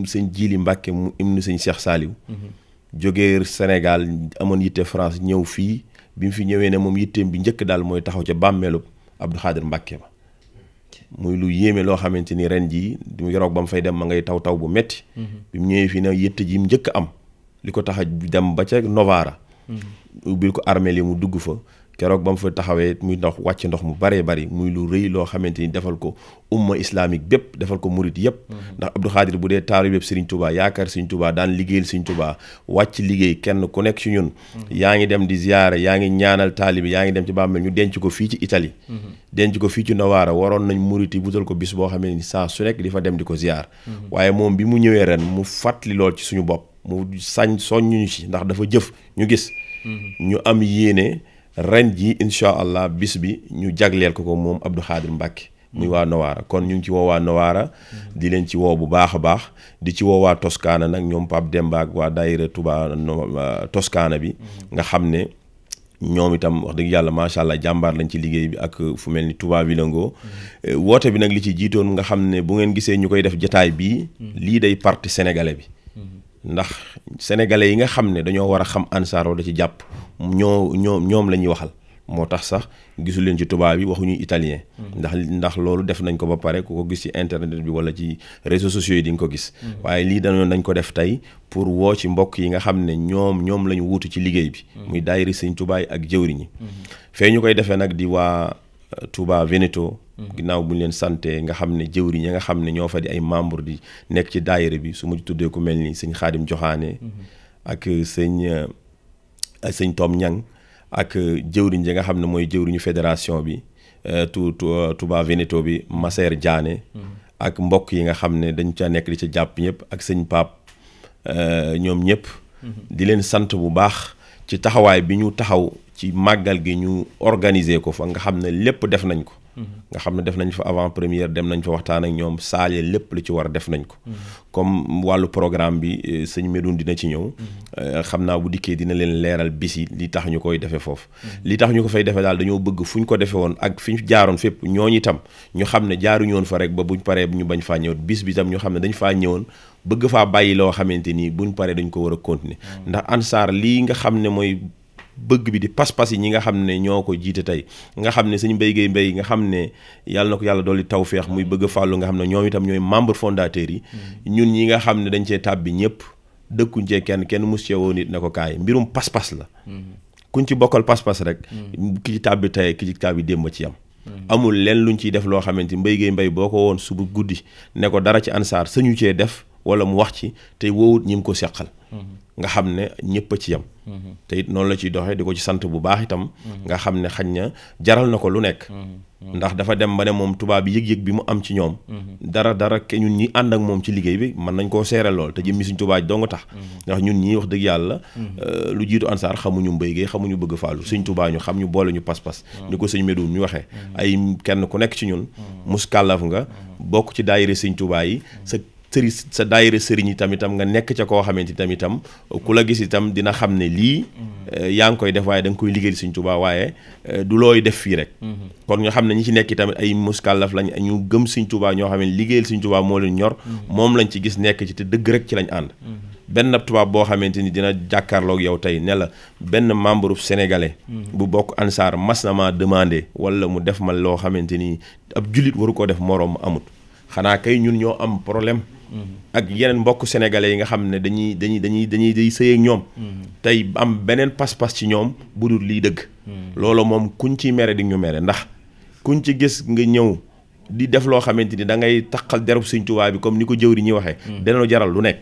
sëñ Jili Mbàkke mu im nu sëñ Cheikh Saliou jógee Sénégal amoon yitte France ñëw fii bi mu fi ñëwee ne moom yitteem bi njëkk daal mooy taxaw ca bàmmeelu Abdou Khadir Mbàkke ba muy lu yéeme loo xamante ni ren jii du yoroog ba mu fay dem ma ngay taw bu metti bi mu ñëwee fii ne yitte ji mu njëkk am li ko tax a dem ba ca Novara ubbil ko armeel yi mu dugg fa keroog ba mu fa taxawee muy wàcc ndox mu baree bari muy lu rëy loo xamante ni defal ko umma islamique bépp defal ko murit yëpp ndax Abdou Khadir bu dee taalibe bépp Serigne Touba yaakaar Serigne Touba daan liggéeyal Serigne Touba wàcc liggéey kenn ku nekk ci ñun yaa ngi dem di ziyaare yaa ngi ñaanal taalibe yaa ngi dem ci bàmmeel ñu denc ko fii ci Italie denc ko fii ci Novara waroon nañ murit yi butal ko bis boo xam ne ni saa su nekk di fa dem di ko ziyaar waaye moom bi mu ñëwee ren mu fàttali lool ci suñu bopp mu soññuñu ci ndax dafa jëf ñu gis ñu am yéene ren ji incha allah bis bi ñu jagleel ko moom Abdou Khadir Mbàkke muy waa Novara kon ñu ngi ci woo waa Novara di leen ci woo bu baax a baax di ci woo waa Toscana nag ñoom Pape Demba ak waa daayira Touba Toscana bi nga xam ne ñoom itam wax dëgg yàlla macha allah jàmbaar lañ ci liggéey bi ak fu mel ni Touba Villango woote bi nag li ci jiitoon nga xam ne bu ngeen gisee ñu koy def jataay bii lii day parti sénégalais bi ndax sénégalais yi nga xam ne dañoo war a xam Ansar wala ci jàpp ñoom la ñuy waxal moo tax sax gisul leen ci tubaab yi waxuñu italien ndax loolu def nañ ko ba pare ku ko gis ci internet bi wala ci réseaux sociaux yi di nga ko gis waaye lii dañ ko def tey pour woo ci mbokk yi nga xam ne ñoom la ñu wuutu ci liggéey bi muy daayira Sëñ Tuubaa ak jëwriñ yi fee ñu koy defee nag di waa Touba Veneto ginnaaw bu ñu leen sante nga xam ne jëwriñ yi nga xam ne ñoo fa di ay membre di nekk ci daayira bi su ma tuddee ku mel ni sëñ Xaadim Joxaane ak sëñ Tom Ñang ak jëwriñ yi nga xam ne mooy jëwriñu fédération bi Touba Veneto bi Masseer Diané ak mbokk yi nga xam ne dañ ca nekk di ca jàpp ñëpp ak sëñ Pape ñoom ñëpp di leen sant bu baax ci taxawaay bi ñu taxaw ci màggal gi ñu organiser ko fa nga xam ne lépp def nañ ko nga xam ne def nañ fa avant première dem nañ fa waxtaan ak ñoom saale lépp lu ci war a def nañ ko comme wàllu programme bi sëñ Medoune dina ci ñëw xam naa bu dikkee dina leen leeral bis yi li tax ñu koy defee foofu li tax ñu ko fay defee daal dañoo bëgg fu ñu ko defee woon ak fi ñu jaaroon fépp ñooñu itam ñu xam ne jaaruñu woon fa rek ba buñ paree ñu bañ faa ñëwoon bis bi itam ñu xam ne dañ faa ñëwoon bëgg faa bàyyi loo xamante nii buñ paree dañ ko war a continuer ndax Ansar lii nga xam ne mooy bëgg bi di pas-pas yi ñi nga xam ne ñoo ko jiite tey nga xam ne suñu mbéy mbéy nga xam ne yàlla na ko yàlla dolli tawféex muy bëgg fàllu nga xam ne ñoom itam ñooy membre fondateur yi ñun ñi nga xam ne dañ cee tàbbi ñëpp dëkkuñ cee kenn mus cee woo nit ne ko kaay mbirum pas-pas la kuñ ci bokkal pas-pas rek ki ci tàbbi tey ki ci tàbbi démb ci yam amul leen luñ ciy def loo xamante mbéy boo ko woon suba guddi ne ko dara ci Ansar sañu cee def wala mu wax ci te woowut ñi mu ko seqal nga xam ne ñëpp a ci yam te it noonu la ciy doxee di ko ci sant bu baax itam nga xam ne xañ na jaral na ko lu nekk ndax dafa dem ba ne moom tubaab bi yëg-yëg bi mu am ci ñoom dara ke ñun ñi ànd ak moom ci liggéey bi mën nañ koo seeral lool te jëmmi suñ tubaab dong tax ndax ñun ñii wax dëgg yàlla lu jiitu Ansar xamuñu mbéygee xamuñu bëgg faalu suñ tubaab ñu xam ñu boole ñu pas-pas ni ko sëñ Medoune ñu waxee ay kenn ku nekk ci ñun mus kàllaf nga bokk ci daayira sëñ tubaab yi sa sa daayira sëriñ yi tamitam nga nekk ca koo xamante tamitam ku la gis itam dina xam ne lii yaa ngi koy def waaye da nga koy liggéeyal Sëriñ Tuubaa waaye du looy def fii rek kon ñu xam ne ñi ci nekk tamit ay muskàllaf lañ ñu gëm Sëriñ Tuubaa ñoo xam ne liggéeyal Sëriñ Tuubaa moo leen ñor moom lañ ci gis nekk ci te dëgg rek ci lañ ànd benn tubaab boo xamante ni dina jàkkaarloog yow tey ne la benn membre sénégalais bu bokk ansaar mas na ma demandé wala mu def ma loo xamante ni ab jullit waru koo def moroom amut xanaa kay ñun ñoo am problème ak yeneen mbokk sénégalais yi nga xam ne dañuy sëy ak ñoom tey am beneen pas-pas ci ñoom bu dul lii dëgg loolu moom kuñ ci mere di ñu mere ndax kuñ ci gis nga ñëw di def loo xamante ni da ngay taqal derub Sëriñ Tuubaa bi comme ni ko jëwri ñi waxee danañu jaral lu nekk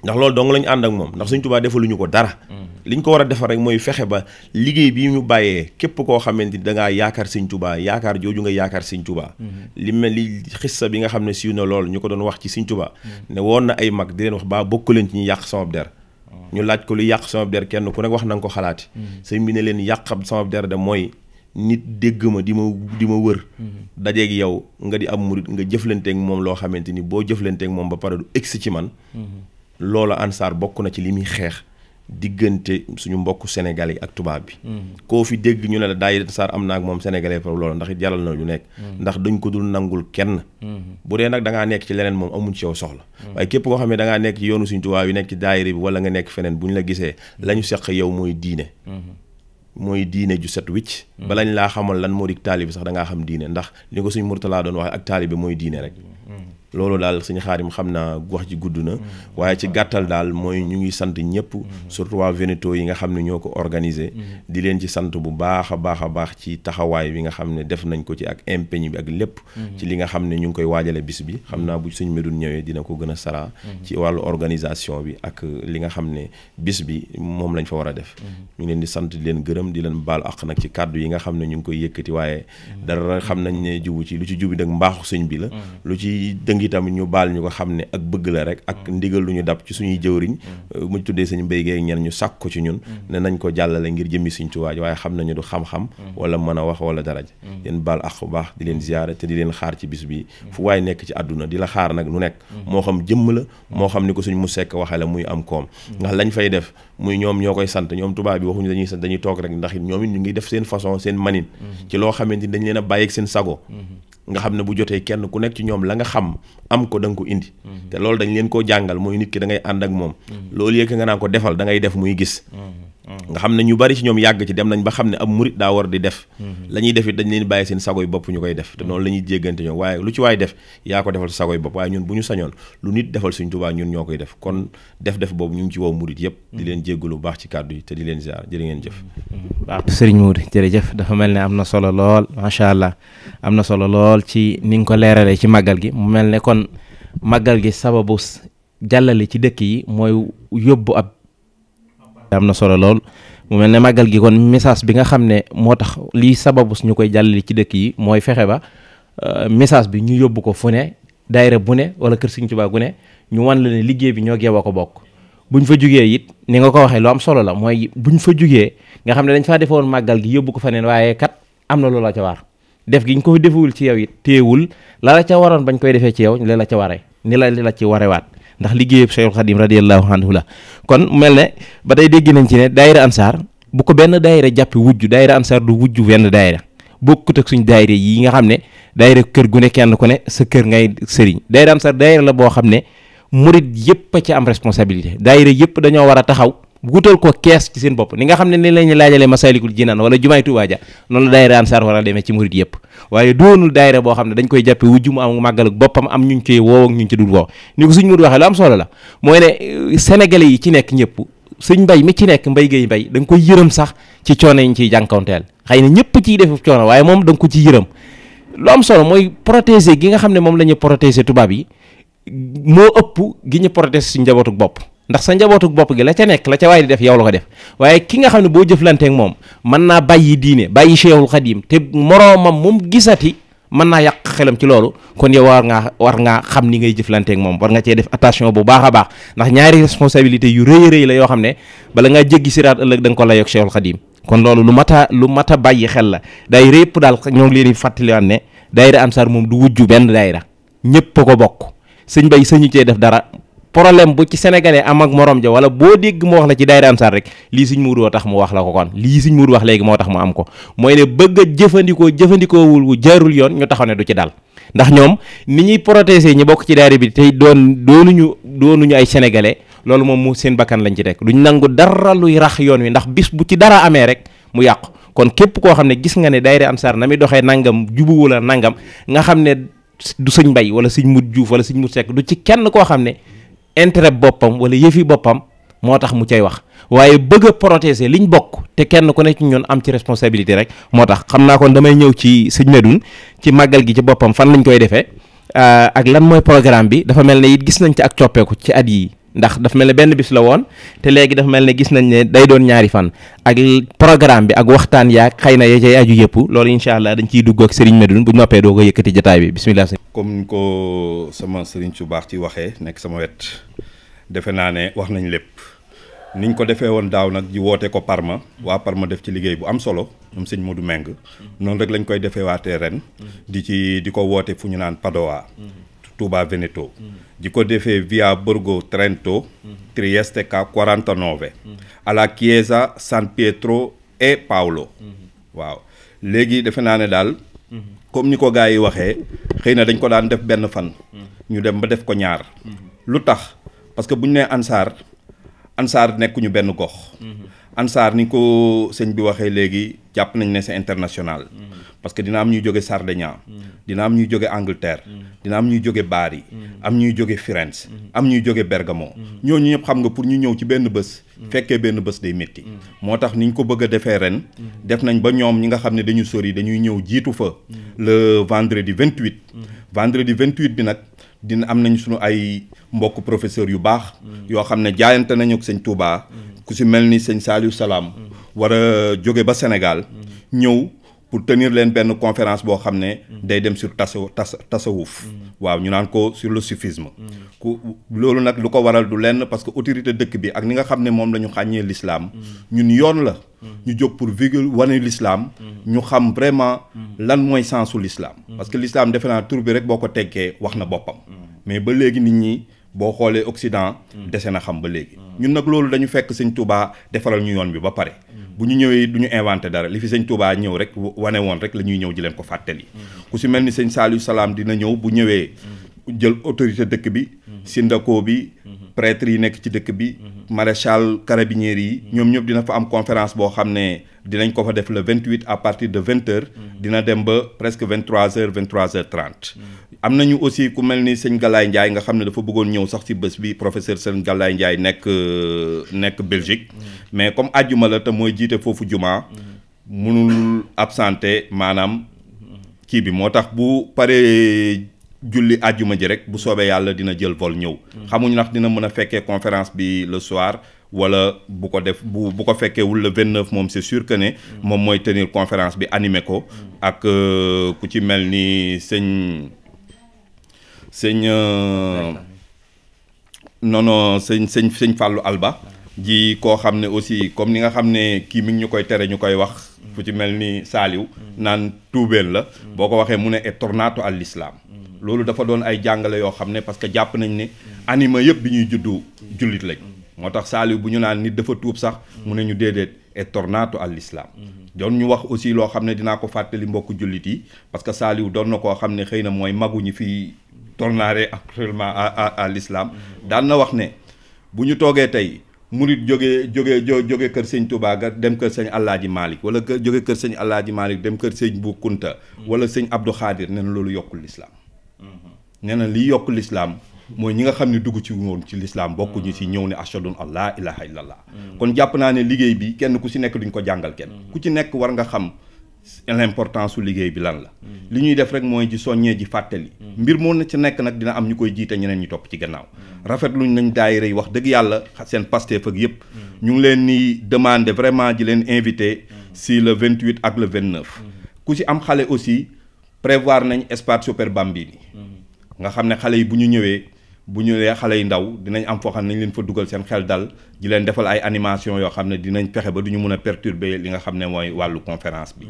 ndax loolu dong lañu ànd ak moom ndax Sëriñ Tuubaa defaluñu ko dara liñ ko war a defar rek mooy fexe ba liggéey bi ñu bàyyee képp koo xamante ni da ngaa yaakaar Sëriñ Tuubaa yaakaar jooju nga yaakaar Sëriñ Tuubaa li mel li xissa bi nga xam ne siiw na lool ñu ko doon wax ci Sëriñ Tuubaa ne woon na ay mag di leen wax baa bokk leen ci ñu yàq sama der ñu laaj ko lu yàq sama der kenn ku nekk wax na nga ko xalaati sëñ bi ne leen yàq sama der de mooy nit dégg ma di ma wër dajeeg yow nga di am murit nga jëflanteeg moom loo xamante ni boo jëflanteeg moom ba pare du egsi ci man loolu ansaar bokk na ci li muy xeex diggante suñu mbokk sénégalais yi ak tubaab bi koo fi dégg ñu ne la daayira ansaar am na ak moom sénégalais par loolu ndax it jaral na lu nekk ndax dañ ko dul nangul kenn bu dee nag da ngaa nekk ci leneen moom amuñ ci yow soxla waaye képp koo xam ne da ngaa nekk ci yoonu Sëriñ Tuubaa yi nekk ci daayira bi wala nga nekk feneen bu ñu la gisee la ñu seq yow mooy diine ju set wicc balañ laa xamal lan moo di taalibi sax da ngaa xam diine ndax li ko suñ Murtalaa doon wax ak taalibi mooy diine rek loolu daal suñu Xaadim xam naa wax ji gudd na waaye ci gàttal daal mooy ñu ngi sant ñëpp surtout waa Veneto yi nga xam ne ñoo ko organisé di leen ci sant bu baax a baax ci taxawaay bi nga xam ne def nañ ko ci ak empeñ bi ak lépp ci li nga xam ne ñu ngi koy waajale bis bi xam naa bu suñ Medoune ñëwee dina ko gën a sara ci wàllu organisation bi ak li nga xam ne bis bi moom lañ fa war a def ñu ngi leen di sant di leen gërëm di leen baal ak nag ci kàddu yi nga xam ne ñu ngi koy yëkkati waaye dara xam nañ ne jubu ci lu ci jubi nag mbaaxu sëñ bi la lu ci dëngi tamit ñu baal ñu ko xam ne ak bëgg la rek ak ndigal lu ñu dab ci suñuy jëwriñ mu tuddee sëñ Mbay Géey ñen ñu sàkk ko ci ñun ne nañ ko jàllale ngir jëmmi Sëñ Tuubaa waaye xam nañu du xam-xam wala mën a wax wala daraja leen baal ak bu baax di leen ziyaare te di leen xaar ci bis bi fu waaye nekk ci àdduna di la xaar nag nu nekk moo xam jëmm la moo xam ni ko suñ mu sekk waxee la muy am koom ndax lañ fay def muy ñoom ñoo koy sant ñoom tubaab bi waxuñu dañuy sant dañuy toog rek ndax it ñoom it ñu ngi def seen façon seen manin ci loo xamante ni dañ leen a bàyyeeg seen sago nga xam ne bu jotee kenn ku nekk ci ñoom la nga xam am ko da nga ko indi te loolu dañ leen koo jàngal mooy nit ki da ngay ànd ak moom loolu yëkk nga naan ko defal da ngay def muy gis nga xam ne ñu bari ci ñoom yàgg ci dem nañ ba xam ne am murit daa war di def la ñuy def it dañ leen bàyyi seen sagoy bopp ñu koy def te noonu la ñuy jéggante ñoom waaye lu ci waay def yaa ko defal sagoy bopp waaye ñun bu ñu sañoon lu nit defal Sëñ Tuubaa ñun ñoo koy def kon def boobu ñu ngi ci wow murit yëpp di leen jéggalu bu baax ci kàddu yi te di leen ziar jërë ngeen jëf waaw Sëriñ Modou jërëjëf dafa mel ne am na solo lool macha allah am na solo lool ci ni nga ko leeralee ci màggal gi mu mel ne kon màggal gi sababu jàllale ci dëkk yi mooy yóbbu ab am na solo lool mu mel ne màggal gi kon message bi nga xam ne moo tax lii sababu ñu koy jàllale ci dëkk yi mooy fexe ba message bi ñu yóbbu ko fu ne daayira bu ne wala kër Sëriñ Tuubaa gu ne ñu wan la ne liggéey bi ñoo geew a ko bokk buñ fa jugee it ni nga ko waxee lu am solo la mooy buñ fa jugee nga xam ne dañ faa defoon màggal gi yóbbu ko fa neen waaye kat am na loola ca war def gi ñu ko defewul ci yow it téewul la ca waroon bañ koy defee ci yow li la ca waree ni la ci warewaat ndax liggéeyub Cheikhul Khadim radiyallahu anhu la kon mel ne ba tey dégg nañ ci ne daayira ansaar bu ko benn daayira jàppi wujju daayira ansaar du wujju wenn daayira bokkut ak suñ daayira yi nga xam ne daayira kër gu ne kenn ku ne sa kër ngay sëriñ daayira ansaar daayira la boo xam ne murit yëpp a ci am responsabilité daayira yëpp dañoo war a taxaw wutal ko kees ci seen bopp ni nga xam ne ni lañu laajalee Masaalikul Jinaan wala jumaay Tuubaa ja noonu la daayira ansaar war a demee ci murit yëpp waaye doonul daayira boo xam ne dañ koy jàppe wujju mu am màggal ak boppam am ñuñ koy woow ak ñuñ ci dul woow ni ko suñ Mudu waxee lu am solo la mooy ne sénégalais yi ci nekk ñëpp suñ mbay mi ci nekk Mbay Géey Mbay da nga koy yërëm sax ci coono yi ñu ciy jànkoonteel xëy na ñëpp ciy def coono waaye moom da nga ko ci yërëm lu am solo mooy protéger gi nga xam ne moom la ñu protéger tubaab yi moo ëpp gi ñu protéger suñ njabootuk bopp ndax sa njabootuk bopp gi la ca nekk la ca waay di def yow la ko def waaye ki nga xam ne boo jëflanteek moom mën naa bàyyi diine bàyyi Cheikhul Khadim te moroomam moom gisati mën naa yàq xelam ci loolu kon yow war ngaa xam ni ngay jëflanteek moom war nga cee def attention bu baax a baax ndax ñaari responsabilité yu rëy a rëy la yoo xam ne bala ngaa jéggi siraat ëllëg da nga ko layoog Cheikhul Khadim kon loolu lu mat a bàyyi xel la daayira yëpp daal ñoo ngi leen di fàttaliwaat ne daayira ansaar moom du wujju benn daayira ñëpp a ko bokk sëñ bay sëñu cee def dara. problème bu ci sénégalais am ak morom ja wala boo dégg mu wax la ci daayira Ansar rek lii Sëñ Muudu tax mu wax la ko kon lii Sëñ Muudu wax léegi moo tax mu am ko mooy ne bëgg a jëfandikoowul wu jaarul yoon ñu taxaw ne du ci dal ndax ñoom ni ñuy protéger ñi bokk ci daayira bi tey doonuñu ay sénégalais loolu moom mu seen bakkan lañ ci teg duñ nangu dara luy rax yoon wi ndax bis bu ci dara amee rek mu yàqu kon képp koo xam ne gis nga ne daayira Ansar na muy doxee nangam jubuwu la nangam nga xam ne du sëñ Mbay wala Sëñ Mut Juuf wala Sëñ Mut Sekk du ci kenn koo xam ne intérêt boppam wala yëfi boppam moo tax mu cay wax waaye bëgg a protéger liñ bokk te kenn ku ne ci ñun am ci responsabilité rek moo tax xam naa kon damay ñëw ci sëñ Medoune ci màggal gi ci boppam fan lañ koy defee ak lan mooy programme bi dafa mel ne it gis nañ ci ak coppeeku ci at yi ndax dafa mel ne benn bis la woon te léegi dafa mel ne gis nañ ne day doon ñaari fan ak programme bi ak waxtaan yaak xëy na ya cay aju yëpp loolu incha allah dañ ciy dugg ak Serigne Medoune bu noppee doo ko yëkkati jotaay bi bisimilah. comme ni ko sama sëriñ su baax ci waxee nekk sama wet defe naa ne wax nañ lépp niñ ko defee woon daaw nag ji woote ko Parma waa Parma def ci liggéey bu am solo ñoom sëñ Modou Meng noonu rek lañ koy defee waatee ren di ko woote fu ñu naan Padova Touba Veneto di ko defee via Borgo Trento Trieste ca 49 alla Chiesa San Pietro e Paolo waaw léegi defe naa ne daal comme ni ko gars yi waxee xëy na dañ ko daan def benn fan ñu dem ba def ko ñaar lu tax parce que bu ñu nee Ansar nekkuñu benn gox Ansar ni ko sëñ bi waxee léegi jàpp nañ ne c'est international parce que dina am ñuy jóge Sardegna dina am ñuy jóge Angleterre dina am ñuy jóge Bari am ñuy jóge Firenze am ñuy jóge Bergamo ñooñu ñëpp xam nga pour ñu ñëw ci benn bés fekkee benn bés day métti moo tax niñ ko bëgg a defee ren def nañ ba ñoom ñi nga xam ne dañu sori dañuy ñëw jiitu fa le vendredi 28 bi nag dina am nañ suñu ay mbokk professeur yu baax yoo xam ne jaayante nañu ak sëñ Touba ku si mel ni sëñ Saliou Salam war a jóge ba Sénégal ñëw pour tenir leen benn conférence boo xam ne day dem sur tasawuf waaw ñu naan ko sur le soufisme loolu nag lu ko waral du lenn parce que autorité dëkk bi ak ni nga xam ne moom la ñu xàññee l'islam ñun yoon la ñu jóg pour wane l'islam ñu xam vraiment lan mooy sensu l'islam parce que l'islam defe naa tur bi rek boo ko teggee wax na boppam mais ba léegi nit ñi boo xoolee Occident dese na xam ba léegi ñun nag loolu dañu fekk sëñ Touba defaral ñu yoon bi ba pare bu ñu ñëwee du ñu inventé dara li fi sëñ Touba ñëw rek wane woon rek la ñuy ñëw di leen ko fàttali ku si mel ni sëñ Saliou Salam dina ñëw bu ñëwee jël autorité dëkk bi syndako bi prêtre yi nekk ci dëkk bi maréchal carabinieri yi ñoom ñëpp dina fa am conférence boo xam ne dinañ ko fa def le 28 à partir de 20h dina dem ba presque 23h 23h30 am nañu aussi ku mel ni sëñ Galaye Ndiaye nga xam ne dafa bëggoon ñëw sax ci bés bi professeur sëñ Galaye Ndiaye nekk Belgique mais comme àjjuma la te mooy jiite foofu juma mënul absenté maanaam kii bi moo tax bu paree julli àjjuma ji rek bu soobee yàlla dina jël vol ñëw xamuñ ndax dina mën a fekkee conférence bi le soir wala bu ko def bu ko fekkeewul le 29 moom c'est sûr que ne moom mooy tenir conférence bi animé ko ak ku ci mel ni sëñ Fallou Alba ji koo xam ne aussi comme ni nga xam ne kii mi ngi ñu koy tere ñu koy wax fu ci mel ni Saliou naan tuubeen la boo ko waxee mu ne est tornato all'islam loolu dafa doon ay jàngale yoo xam ne parce que jàpp nañ ne anima yëpp bi ñuy juddu jullit lañ moo tax Saliou bu ñu naan nit dafa tuub sax mu ne ñu déedéet est tornato all'islam doon ñu wax aussi loo xam ne dinaa ko fàttali mbokku jullit yi parce que Saliou doon na koo xam ne xëy na mooy maguñu fi tornare actuellement à l'islam daan na wax ne bu ñu toogee tey murit jóge kër sëñ Touba ga dem kër sëñ Alaaji Malick wala jóge kër sëñ Alaaji Malick dem kër sëñ Bu Kunta wala sëñ Abdou Khadir nee na loolu yokkul l'islam nee na liy yokk l'islam mooy ñi nga xam ne dugg ci woon ci l'islam bokkuñu ci ñëw ne ashhadu an la ilaha illallah kon jàpp naa ne liggéey bi kenn ku ci nekk duñ ko jàngal kenn ku ci nekk war nga xam l'importance su liggéey bi lan la li ñuy def rek mooy ji soññee ji fàttali mbir moo na ci nekk nag dina am ñu koy jiite ñeneen ñu topp ci gannaaw rafetluñ nañ daayira yi wax dëgg yàlla seen Pastef ak yëpp ñu ngi leen ni demander vraiment di leen invité si le 28 ak le 29 ku ci am xale aussi prévoir nañ espace Super Bambini nga xam ne xale yi bu ñu ñëwee xale yi ndaw dinañ am foo xam ne nañ leen fa dugal seen xel dal di leen defal ay animation yoo xam ne dinañ fexe ba du ñu mën a perturber li nga xam ne mooy wàllu conférence bi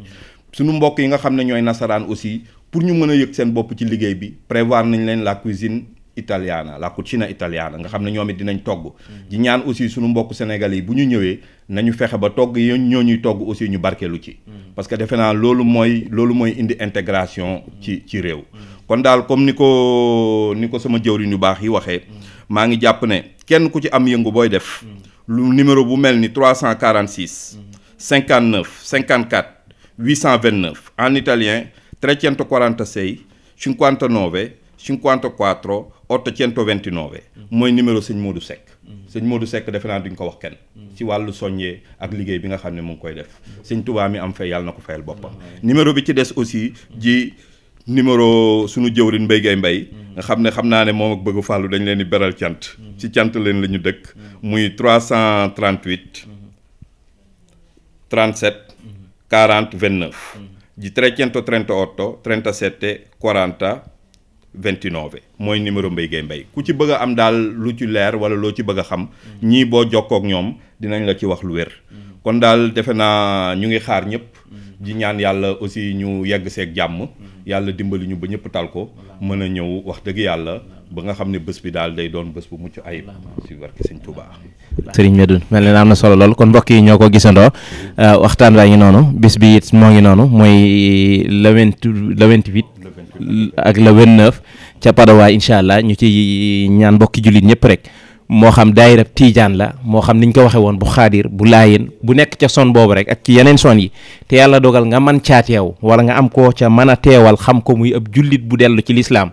suñu mbokk yi nga xam ne ñooy nasaraan aussi pour ñu mën a yëg seen bopp ci liggéey bi prévoir nañ leen la cuisine italiana la cucina italiana nga xam ne ñoom it dinañ togg di ñaan aussi suñu mbokk sénégalais yi bu ñu ñëwee nañu fexe ba togg yi ñoo ñuy togg aussi ñu barkeelu ci parce que defe naa loolu mooy indi intégration ci réew kon daal comme ni ko sama jëwriñ yu baax yi waxee maa ngi jàpp ne kenn ku ci am yëngu booy def lu numéro bu mel ni 346 59 54 829 en italien 346 59 54 829 mooy numéro sëñ Modou Seck sëñ Modou Seck defe naa duñ ko wax kenn ci wàllu soññee ak liggéey bi nga xam ne mu ngi koy def sëñ Touba mi am fay yàlla na ko fayal boppam numéro bi ci des aussi ji numéro sunu jëwrin Mbaye Gueye Mbaye nga xam naa ne moom ak bëgg fàllu dañ leen di beral cant ci cant leen la ñu dëkk muy 338 37 40 29 di 338 37 40 29 mooy numéro Mbaye Gueye Mbaye ku ci bëgg a am daal lu ci leer wala loo ci bëgg a xam ñii boo jokkoo ak ñoom dinañ la ci wax lu wér kon daal defe naa ñu ngi xaar ñëpp di ñaan yàlla aussi ñu yegg seeg jàmm yàlla dimbali ñu ba ñëpp tal ko mën a ñëw wax dëgg yàlla ba nga xam ne bés bi daal day doon bés bu mucc ayib si barke Sëñ Touba. Serigne Medoune mel ne am na solo lool kon mbokk yi ñoo ko gisandoo waxtaan waa ngi noonu bis bi it moo ngi noonu mooy le 28 ak le 29 ca Padowa incha allah ñu ci ñaan mbokki jullit ñëpp rek moo xam daayira Tiijaan la moo xam niñ ko waxee woon bu xaadir bu laayeen bu nekk ca son boobu rek ak ci yeneen son yi te yàlla dogal nga man caa teew wala nga am koo ca mën a teewal xam ko muy ab jullit bu dellu ci lislaam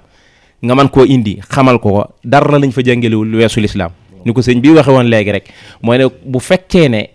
nga mën koo indi xamal ko dara lañ fa jàngalewul weesu lislaam ni ko sëñ bi waxe woon léegi rek mooy ne bu fekkee ne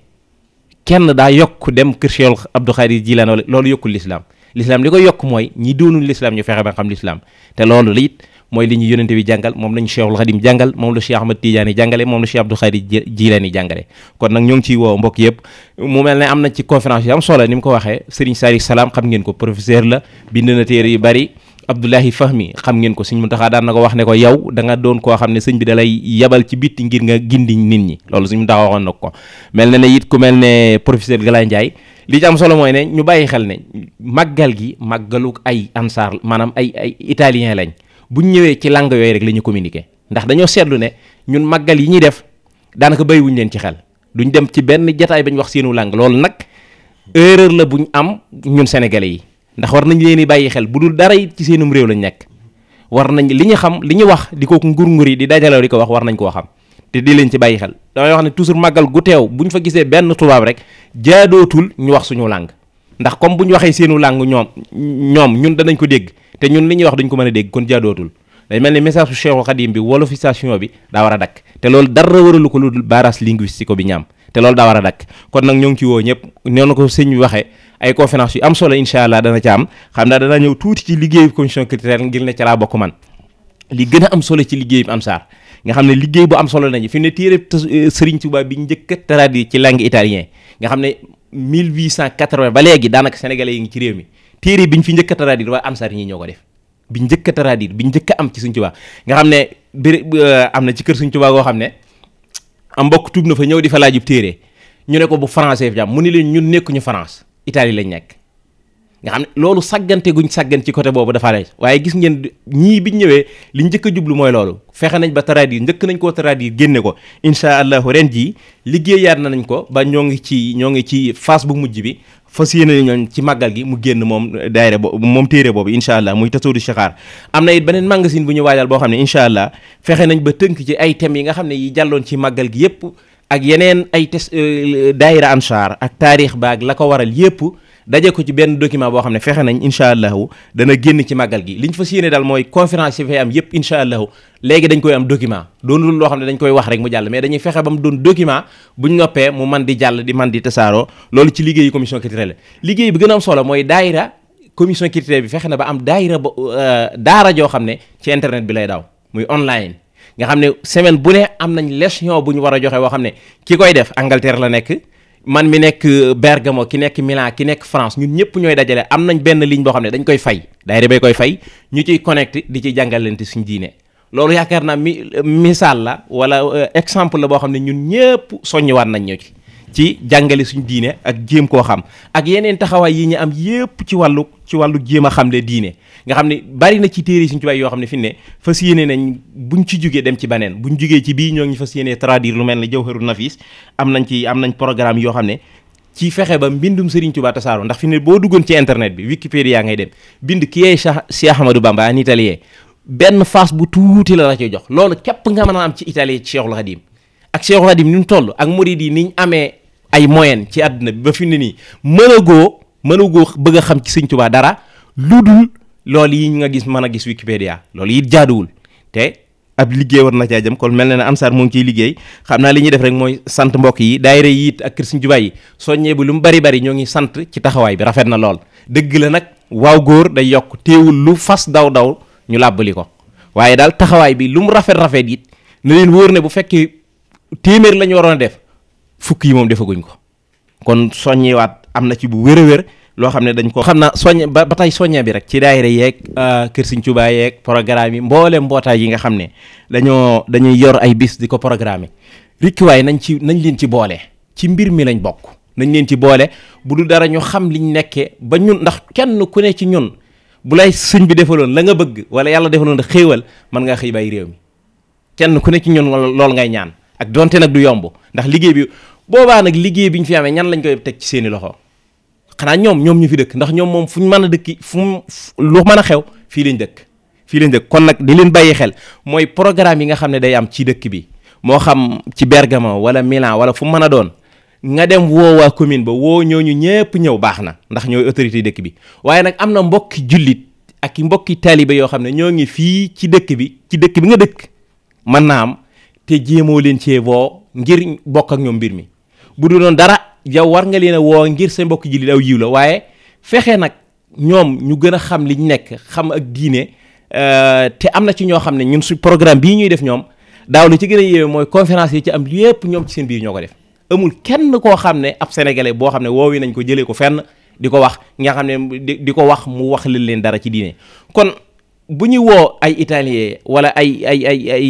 kenn daa yokk dem kër Cheikh Abdou Khadir Jilaan loolu yokkul lislaam lislaam li ko yokk mooy ñi doonul lislaam ñu fexe ba xam lislaam te loolu it mooy li ñu yonente bi jàngal moom lañu Cheikhul Khadim jàngal moom la Cheikh Ahmad Tidiane jàngale moom la Cheikh Abdou Khadir Jilaani jàngale kon nag ñoo ngi ciy woo mbokk yëpp mu mel ne am na ci conférence yi am solo ni mu ko waxee Serigne Saliou Salam xam ngeen ko professeur la bind na téere yu bari Abdoulahi Fahmi xam ngeen ko Sëñ Muntaxa daan na ko wax ne ko yow da nga doon koo xam ne sëñ bi da lay yabal ci bitti ngir nga gindi nit ñi loolu Sëñ Muntaxa waxoon na ko mel na ne it ku mel ne professeur Galaye Ndiaye li ci am solo mooy ne ñu bàyyi xel ne màggal gi màggalu ay ansaar maanaam ay italien lañ bu ñu ñëwee ci langue yooyu rek la ñu communiqué ndax dañoo seetlu ne ñun màggal yi ñuy def daanaka bàyyiwuñ leen ci xel duñ dem ci benn jataay bañ wax seenu langue loolu nag erreur la buñ am ñun sénégalais yi ndax war nañ leen di bàyyi xel bu dul dara it ci seenum réew lañ nekk war nañ li ñu xam li ñu wax di ko ngur-ngur yi di dajaloo di ko wax war nañ koo xam te di leen ci bàyyi xel damay wax ne toujours màggal gu teew bu ñu fa gisee benn tubaab rek jaadootul ñu wax suñu langue ndax comme bu ñu waxee seenu langue ñoom ñun danañ ko dégg te ñun li ñuy wax dañ ko mën a dégg kon jaadootul day mel ni message su Cheikhul Khadim bi wolofisation bi daa war a dakk te loolu dara waralu ko lu dul barrage linguistique bi ñaam te loolu daa war a dakk kon nag ñoo ngi ci woo ñëpp noonu ko sëñ bi waxee ay conférence yu am solo incha allah dana ca am xam naa dana ñëw tuuti ci liggéeyu commission culturelle ngir ne ca laa bokk man li gën a am solo ci liggéey bi Ansar nga xam ne liggéey bu am solo nañu fi ne téere Serigne Touba bi njëkk a traduire ci langue italien nga xam ne 1880 ba léegi daanaka sénégalais yi ngi ci réew mi téere biñ fi njëkk a traduire waa Ansar ñii ñoo ko def bi njëkk a traduire bi njëkk a am ci Serigne Touba nga xam ne am na ci kër Serigne Touba goo xam ne am mbokk tuub na fa ñëw di fa laajub téere ñu ne ko bu français fi am mu ni leen ñun nekkuñu France Italie lañ nekk nga xam ne loolu saggante guñ saggan ci côté boobu dafa lay waaye gis ngeen ñii biñ ñëwee li njëkk a jublu mooy loolu fexe nañ ba traduire njëkk nañ koo traduire génne ko incha allahu ren jii liggéeyaat nañ ko ba ñoo ngi ci phase bu mujj bi fas yéene ñooñ ci màggal gi mu génn moom daayira boobu moom téere boobu incha allah muy tasawudu shixaar am na it beneen magasin bu ñu waajal boo xam ne incha allah fexe nañ ba tënk ci ay thèmes yi nga xam ne yi jàlloon ci màggal gi yépp ak yeneen ay daayira Ansar ak taarix baag la ko waral yépp daje ko ci benn document boo xam ne fexe nañ incha allahu dana génn ci màggal gi liñ fas yéene daal mooy conférence yi fay am yépp incha allahu léegi dañ koy am document doonul loo xam ne dañ koy wax rek mu jàll mais dañuy fexe ba mu doon document buñ noppee mu man di jàll di man di tasaaroo loolu ci liggéeyu commission culturelle liggéey bi gën a am solo mooy daayira commission culturelle bi fexe na ba am daayira daara joo xam ne ci internet bi lay daw muy online nga xam ne semaine bu ne am nañ leçon bu ñu war a joxe boo xam ne ki koy def Angleterre la nekk man mi nekk Bergamo ki nekk Milan ki nekk France ñun ñëpp ñooy dajale am nañ benn ligne boo xam ne dañ koy fay daayira bay koy fay ñu ciy connecté di ci jàngalante suñ diine loolu yaakaar naa misaal la wala exemple la boo xam ne ñun ñëpp soññiwaat nañ ñoo ci ci jàngale suñ diine ak jéem koo xam ak yeneen taxawaay yi ñu am yépp ci wàllu jéem a xamle diine nga xam ne bari na ci téere suñ tubaay yoo xam ne fi ne fas yéene nañ buñ ci jógee dem ci beneen buñ jógee ci bii ñoo ngi fas yéene traduire lu mel ne Jawharun Nafis am nañ programme yoo xam ne ci fexe ba mbindum Serigne Touba tasaaroo ndax fi ne boo duggoon ci internet bi Wikipédia ngay dem bind ki yee Cheikh Ahmadou Bamba en italien benn face bu tuuti la ciy jox loolu képp nga mën a am ci italien ci Cheikhul Khadim ak Cheikhul Khadim ni mu toll ak murid yi niñ amee ay moyen ci àdduna bi ba fi ne nii mën a goo bëgg a xam ci Serigne Touba dara lu dul loolu yi nga gis mën a gis Wikipédia loolu it jaaduwul te ab liggéey war na caa jëm kon mel na ne Ansar moo ngi ciy liggéey xam naa li ñuy def rek mooy sant mbokk yi daayira yi it ak kër Serigne Touba yi soññee bi lu mu bari ñoo ngi sant ci taxawaay bi rafet na lool dëgg la nag waaw góor day yokk teewul lu fas daw ñu làbbali ko waaye daal taxawaay bi lu mu rafet it na leen wóor ne bu fekkee téeméer la ñu waroon a def fukk yi moom defaguñ ko kon soññewaat am na ci bu wér a wér loo xam ne dañ ko xam naa soññe ba tey soññe bi rek ci daayira yeeg kër Serigne Touba yeeg programme yi mboolem mbootaay yi nga xam ne dañuy yor ay bis di ko programme rikkiwaay nañ leen ci boole ci mbir mi lañ bokk nañ leen ci boole bu du dara ñu xam liñ nekkee ba ñun ndax kenn ku ne ci ñun bu lay sëñ bi defaloon la nga bëgg wala yàlla defaloon da xéewal mën ngaa xëy bàyyi réew mi kenn ku ne ci ñun loolu ngay ñaan ak donte nag du yomb ndax liggéey bi boobaa nag liggéey bi ñu fi amee ñan lañ koy teg ci seeni loxo xanaa ñoom ñu fi dëkk ndax ñoom moom fu ñu mën a dëkki lu mën a xew fii lañ dëkk kon nag di leen bàyyi xel mooy programme yi nga xam ne day am ci dëkk bi moo xam ci Bergamo wala Milan wala fu mën a doon nga dem woo waa commune ba woo ñooñu ñëpp ñëw baax na ndax ñooy autorité dëkk bi waaye nag am na mbokki jullit ak mbokki taalibe yoo xam ne ñoo ngi fii ci dëkk bi nga dëkk mën naa am te jéemoo leen cee woo ngir bokk ak ñoom mbir mi bu du doon dara yow war nga leen a woo ngir sa mbokki jullit aw yiw la waaye fexe nag ñoom ñu gën a xam liñ nekk xam ak diine te am na ci ñoo xam ne ñun su programme bii ñuy def ñoom daaw li ci gën a yéeme mooy conférence yi ci am yépp ñoom ci seen biir ñoo ko def amul kenn koo xam ne ab sénégalais boo xam ne woowi nañ ko jëlee ko fenn di ko wax nga xam ne di ko wax mu wax leen dara ci diine kon bu ñu woo ay italien wala ay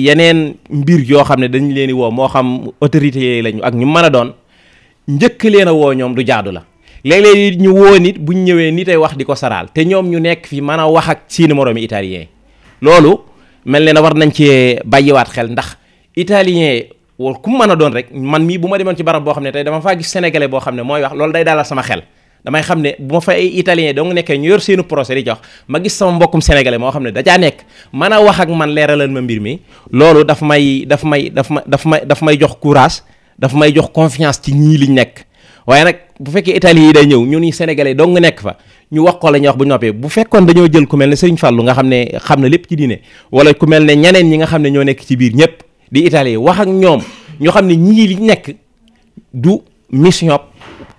yeneen mbir yoo xam ne dañ leen di woo moo xam autorité lañu ak ñu mën a doon njëkk leen a woo ñoom du jaadu la léeg-léeg ñu woo nit bu ñu ñëwee nit ay wax di ko saraal te ñoom ñu nekk fi mën a wax ak seeni moroomi italien loolu mel ne na war nañ cee bàyyiwaat xel ndax italien wala ku mu mën a doon rek man mii bu ma demoon ci barab boo xam ne tey dama faa gis sénégalais boo xam ne mooy wax loolu day dalal sama xel damay xam ne bu ma fa ay italien dong nekkee ñu yor seenu procès di jox ma gis sama mbokkum sénégalais moo xam ne dajaa nekk mën a wax ak man leeralal ma mbir mi loolu daf may jox courage daf may jox confiance ci ñii liñ nekk waaye nag bu fekkee italien yi day ñëw ñu ni sénégalais dong nekk fa ñu wax ko la ñuy wax bu noppee bu fekkoon dañoo jël ku mel ne Serigne Fallou nga xam ne xam na lépp ci diine wala ku mel ne ñeneen ñi nga xam ne ñoo nekk ci biir ñëpp di italien wax ak ñoom ñoo xam ne ñii liñ nekk du mission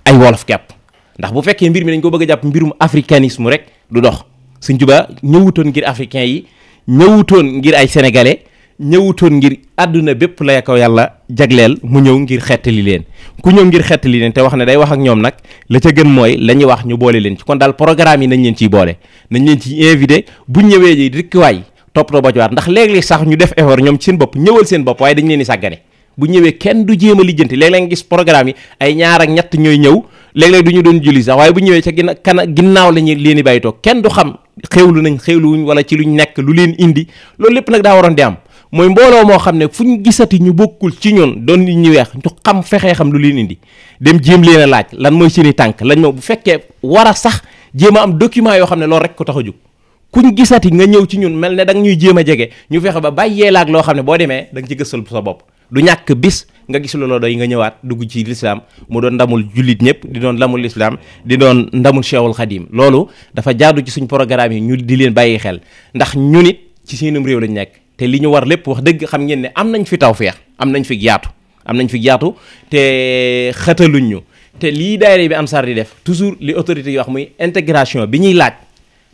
ay wolof kepp ndax bu fekkee mbir mi dañ ko bëgg a jàpp mbirum africanisme rek du dox Sëñ Tuubaa ñëwutoon ngir africain yi ñëwutoon ngir ay sénégalais ñëwutoon ngir àdduna bépp la ko yàlla jagleel mu ñëw ngir xettali leen ku ñëw ngir xettali leen te wax ne day wax ak ñoom nag la ca gën mooy la ñuy wax ñu boole leen ci kon daal programme yi nañ leen ciy boole nañ leen ciy invité bu ñëwee ji rikkiwaay toppatoo ba jowaat ndax léeg-léeg sax ñu def effort ñoom ci seen bopp ñëwal seen bopp waaye dañ leen di sàggane bu ñëwee kenn du jéem a lijjanti léeg-léeg nga gis programme yi ay ñaar ak ñett ñooy ñëw léeg-léeg du ñu doon julli sax waaye bu ñëwee ca ginnaaw la ñu leen di bàyyi toog kenn du xam xewluwuñ wala ci luñ nekk lu leen indi loolu lépp nag daa waroon di am mooy mbooloo moo xam ne fu ñu gisati ñu bokkul ci ñun doon nit ñi weex ñu xam fexee xam lu leen indi dem jéem leen a laaj lan mooy seeni tànk lañ ma bu fekkee war a sax jéem a am document yoo xam ne loolu rek ko tax a jóg kuñ gisati nga ñëw ci ñun mel ne da nga ñuy jéem a jege ñu fexe ba bàyyee laak loo xam ne boo demee da nga ci gëstal sa bopp du ñàkk bis nga gis looloo doy nga ñëwaat dugg ci lislaam mu doon ndamul jullit ñëpp di doon ndamul lislaam di doon ndamul Cheikhul Khadim loolu dafa jaadu ci suñ programme yi ñu di leen bàyyi xel ndax ñun it ci seenum réew lañ nekk te li ñu war lépp wax dëgg xam ngeen ne am nañ fi tawfeex am nañ fi yaatu te xataluñ ñu te lii daayira bi Ansar di def toujours li autorité yi wax muy intégration bi ñuy laaj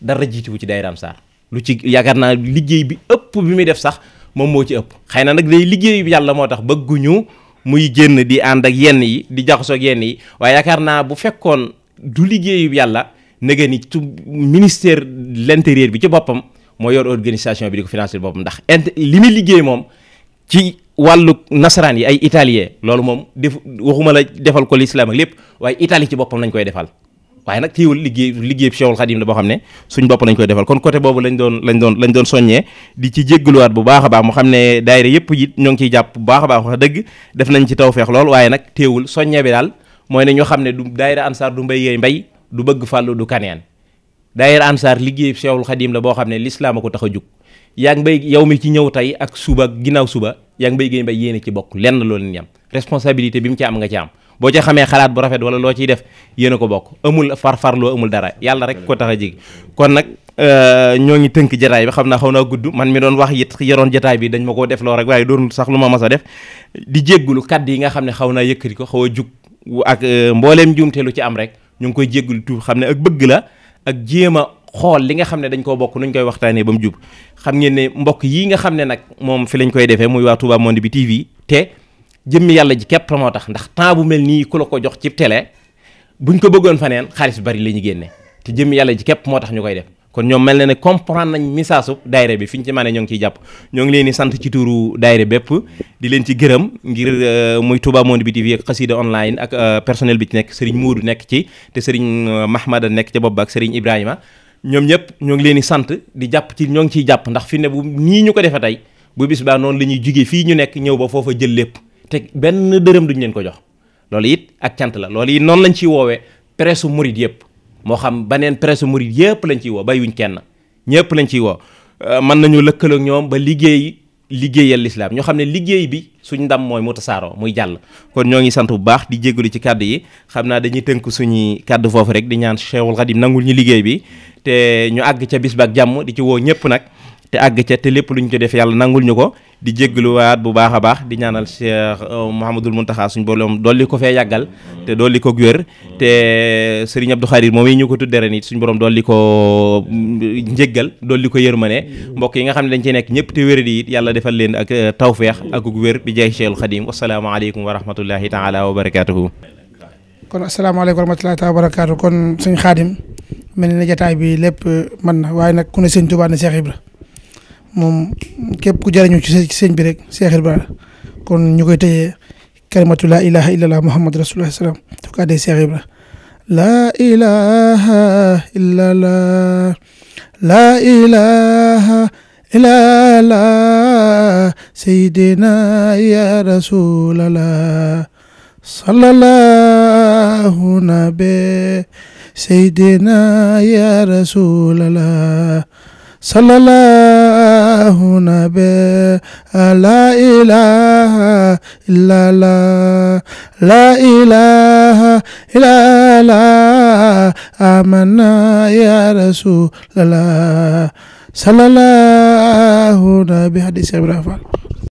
dara jiituwu ci daayira Ansar lu ci yaakaar naa liggéey bi ëpp bi muy def sax moom moo ci ëpp xëy na nag day liggéeyu yàlla moo tax bëgguñu muy génn di ànd ak yenn yi di jaxasoo ak yenn yi waaye yaakaar naa bu fekkoon du liggéeyu yàlla nega ni tu ministère de l'intérieur bi ci boppam moo yor organisation bi di ko financer boppam ndax li muy liggéey moom ci wàllu nasaraan yi ay italien loolu moom waxuma la defal ko l'islam ak lépp waaye Italie ci boppam lañ koy defal waaye nag teewul liggéey Cheikhul Khadim la boo xam ne suñ bopp lañ koy defal kon côté boobu lañ doon soññee di ci jéggaluwaat bu baax a baax mu xam ne daayira yëpp it ñoo ngi ciy jàpp bu baax a baax wax dëgg def nañ ci tawfeex lool waaye nag teewul soññee bi daal mooy ne ñoo xam ne du daayira Ansar du mbay du bëgg fàllu du kaneen daayira Ansar liggéey Cheikhul Khadim la boo xam ne l'islam a ko tax a jug yaa ngi mbay yow mi ci ñëw tey ak suba ginnaaw suba yaa ngi mbay mbay yéene ci bokk lenn loolu leen yam responsabilité bi mu ci am nga ci am boo ca xamee xalaat bu rafet wala loo ciy def yéen a ko bokk amul farfarloo amul dara yàlla rek ko tax a jig kon nag ñoo ngi tënk jataay bi xam naa xaw naa gudd man mi doon wax it yoroon jataay bi dañ ma koo def loo rek waaye doon sax lu ma mas a def di jéggulu kaddu yi nga xam ne xaw naa yëkkati ko xaw a jug ak mbooleem njuumte lu ci am rek ñu ngi koy jéggulu tuub xam ne ak bëgg la ak jéem a xool li nga xam ne dañ koo bokk nuñ koy waxtaanee ba mu jub xam ngeen ne mbokk yi nga xam ne nag moom fi lañ koy defee muy waa Touba Monde bi TV te jëmmi yàlla ji képp moo tax ndax temps bu mel nii ku la ko jox ci télé buñ ko bëggoon faneen xaalis bari la ñu génne te jëmmi yàlla ji képp moo tax ñu koy def kon ñoom mel na ne comprendre nañ message u daayira bi fi ñu ci mane ñoo ngi ciy jàpp ñoo ngi leen di sant ci tuuru daayira bépp di leen ci gërëm ngir muy Touba Monde bi TV ak xasida online ak personnel bi ci nekk Serigne Moudou nekk ci te Serigne Mahmada nekk ca bopp ak Serigne Ibrahima ñoom ñëpp ñoo ngi leen di sant di jàpp ci ñoo ngi ciy jàpp ndax fi ne bu nii ñu ko defee tey bu bis baa noonu la ñuy jugee fii ñu nekk ñëw ba foofa jël lépp te benn dërëm duñ leen ko jox loolu it ak cant la loolu it noonu lañ ciy woowee presse murid yëpp moo xam baneen presse murid yëpp lañ ciy woo bàyyiwuñ kenn ñëpp lañ ciy woo mën nañu lëkkaloo ak ñoom ba liggéeyal lislaam ñoo xam ne liggéey bi suñ ndam mooy mu tasaaroo muy jàll kon ñoo ngi sant bu baax di jéggalu ci kàddu yi xam naa dañuy tënk suñuy kàddu foofu rek di ñaan Cheikhul Khadim nangul ñu liggéey bi te ñu àgg ca bis ba ak jàmm di ci woo ñëpp nag te àgg ca te lépp lu ñu ko def yàlla nangul ñu ko di jéggaluwaat bu baax a baax di ñaanal Cheikh Mouhamadul Mountakha suñ boolem dolli ko fee yàggal te dolli ko wér te Serigne Abdou Khadir moom yi ñu ko tuddee ren it suñ borom dolli ko njéggal dolli ko yërmane mbokk yi nga xam ne dañ cee nekk ñëpp te wéradi it yàlla defal leen ak tawfeex ak wér bi jaay Cheikhul Khadim wasalaamaaleykum wa rahmatullahi taala wa barakatuhu kon asalaamaaleykum wa rahmatullahi taala wa barakatuhu kon sëñ Khadim mel na jataay bi lépp mën na waaye nag ku ne sëñ Tuubaa ne Cheikh Ibra moom képp ku jariñu ci sëñ bi rek Cheikh Ibra kon ñu koy tëjee kalimatu laa ilaha illallah muhammad rasulullah salaam daf kaa dee Cheikh Ibra laa ilaha illallah laa ilaha illallah sayyidina ya rasulallah sallallahu nabi sayyidina ya rasulallah sallallahu nabi la ilaha illallah la ilaha illallah amanna ya rasulallah sallallahu nabi hadis Ibrahima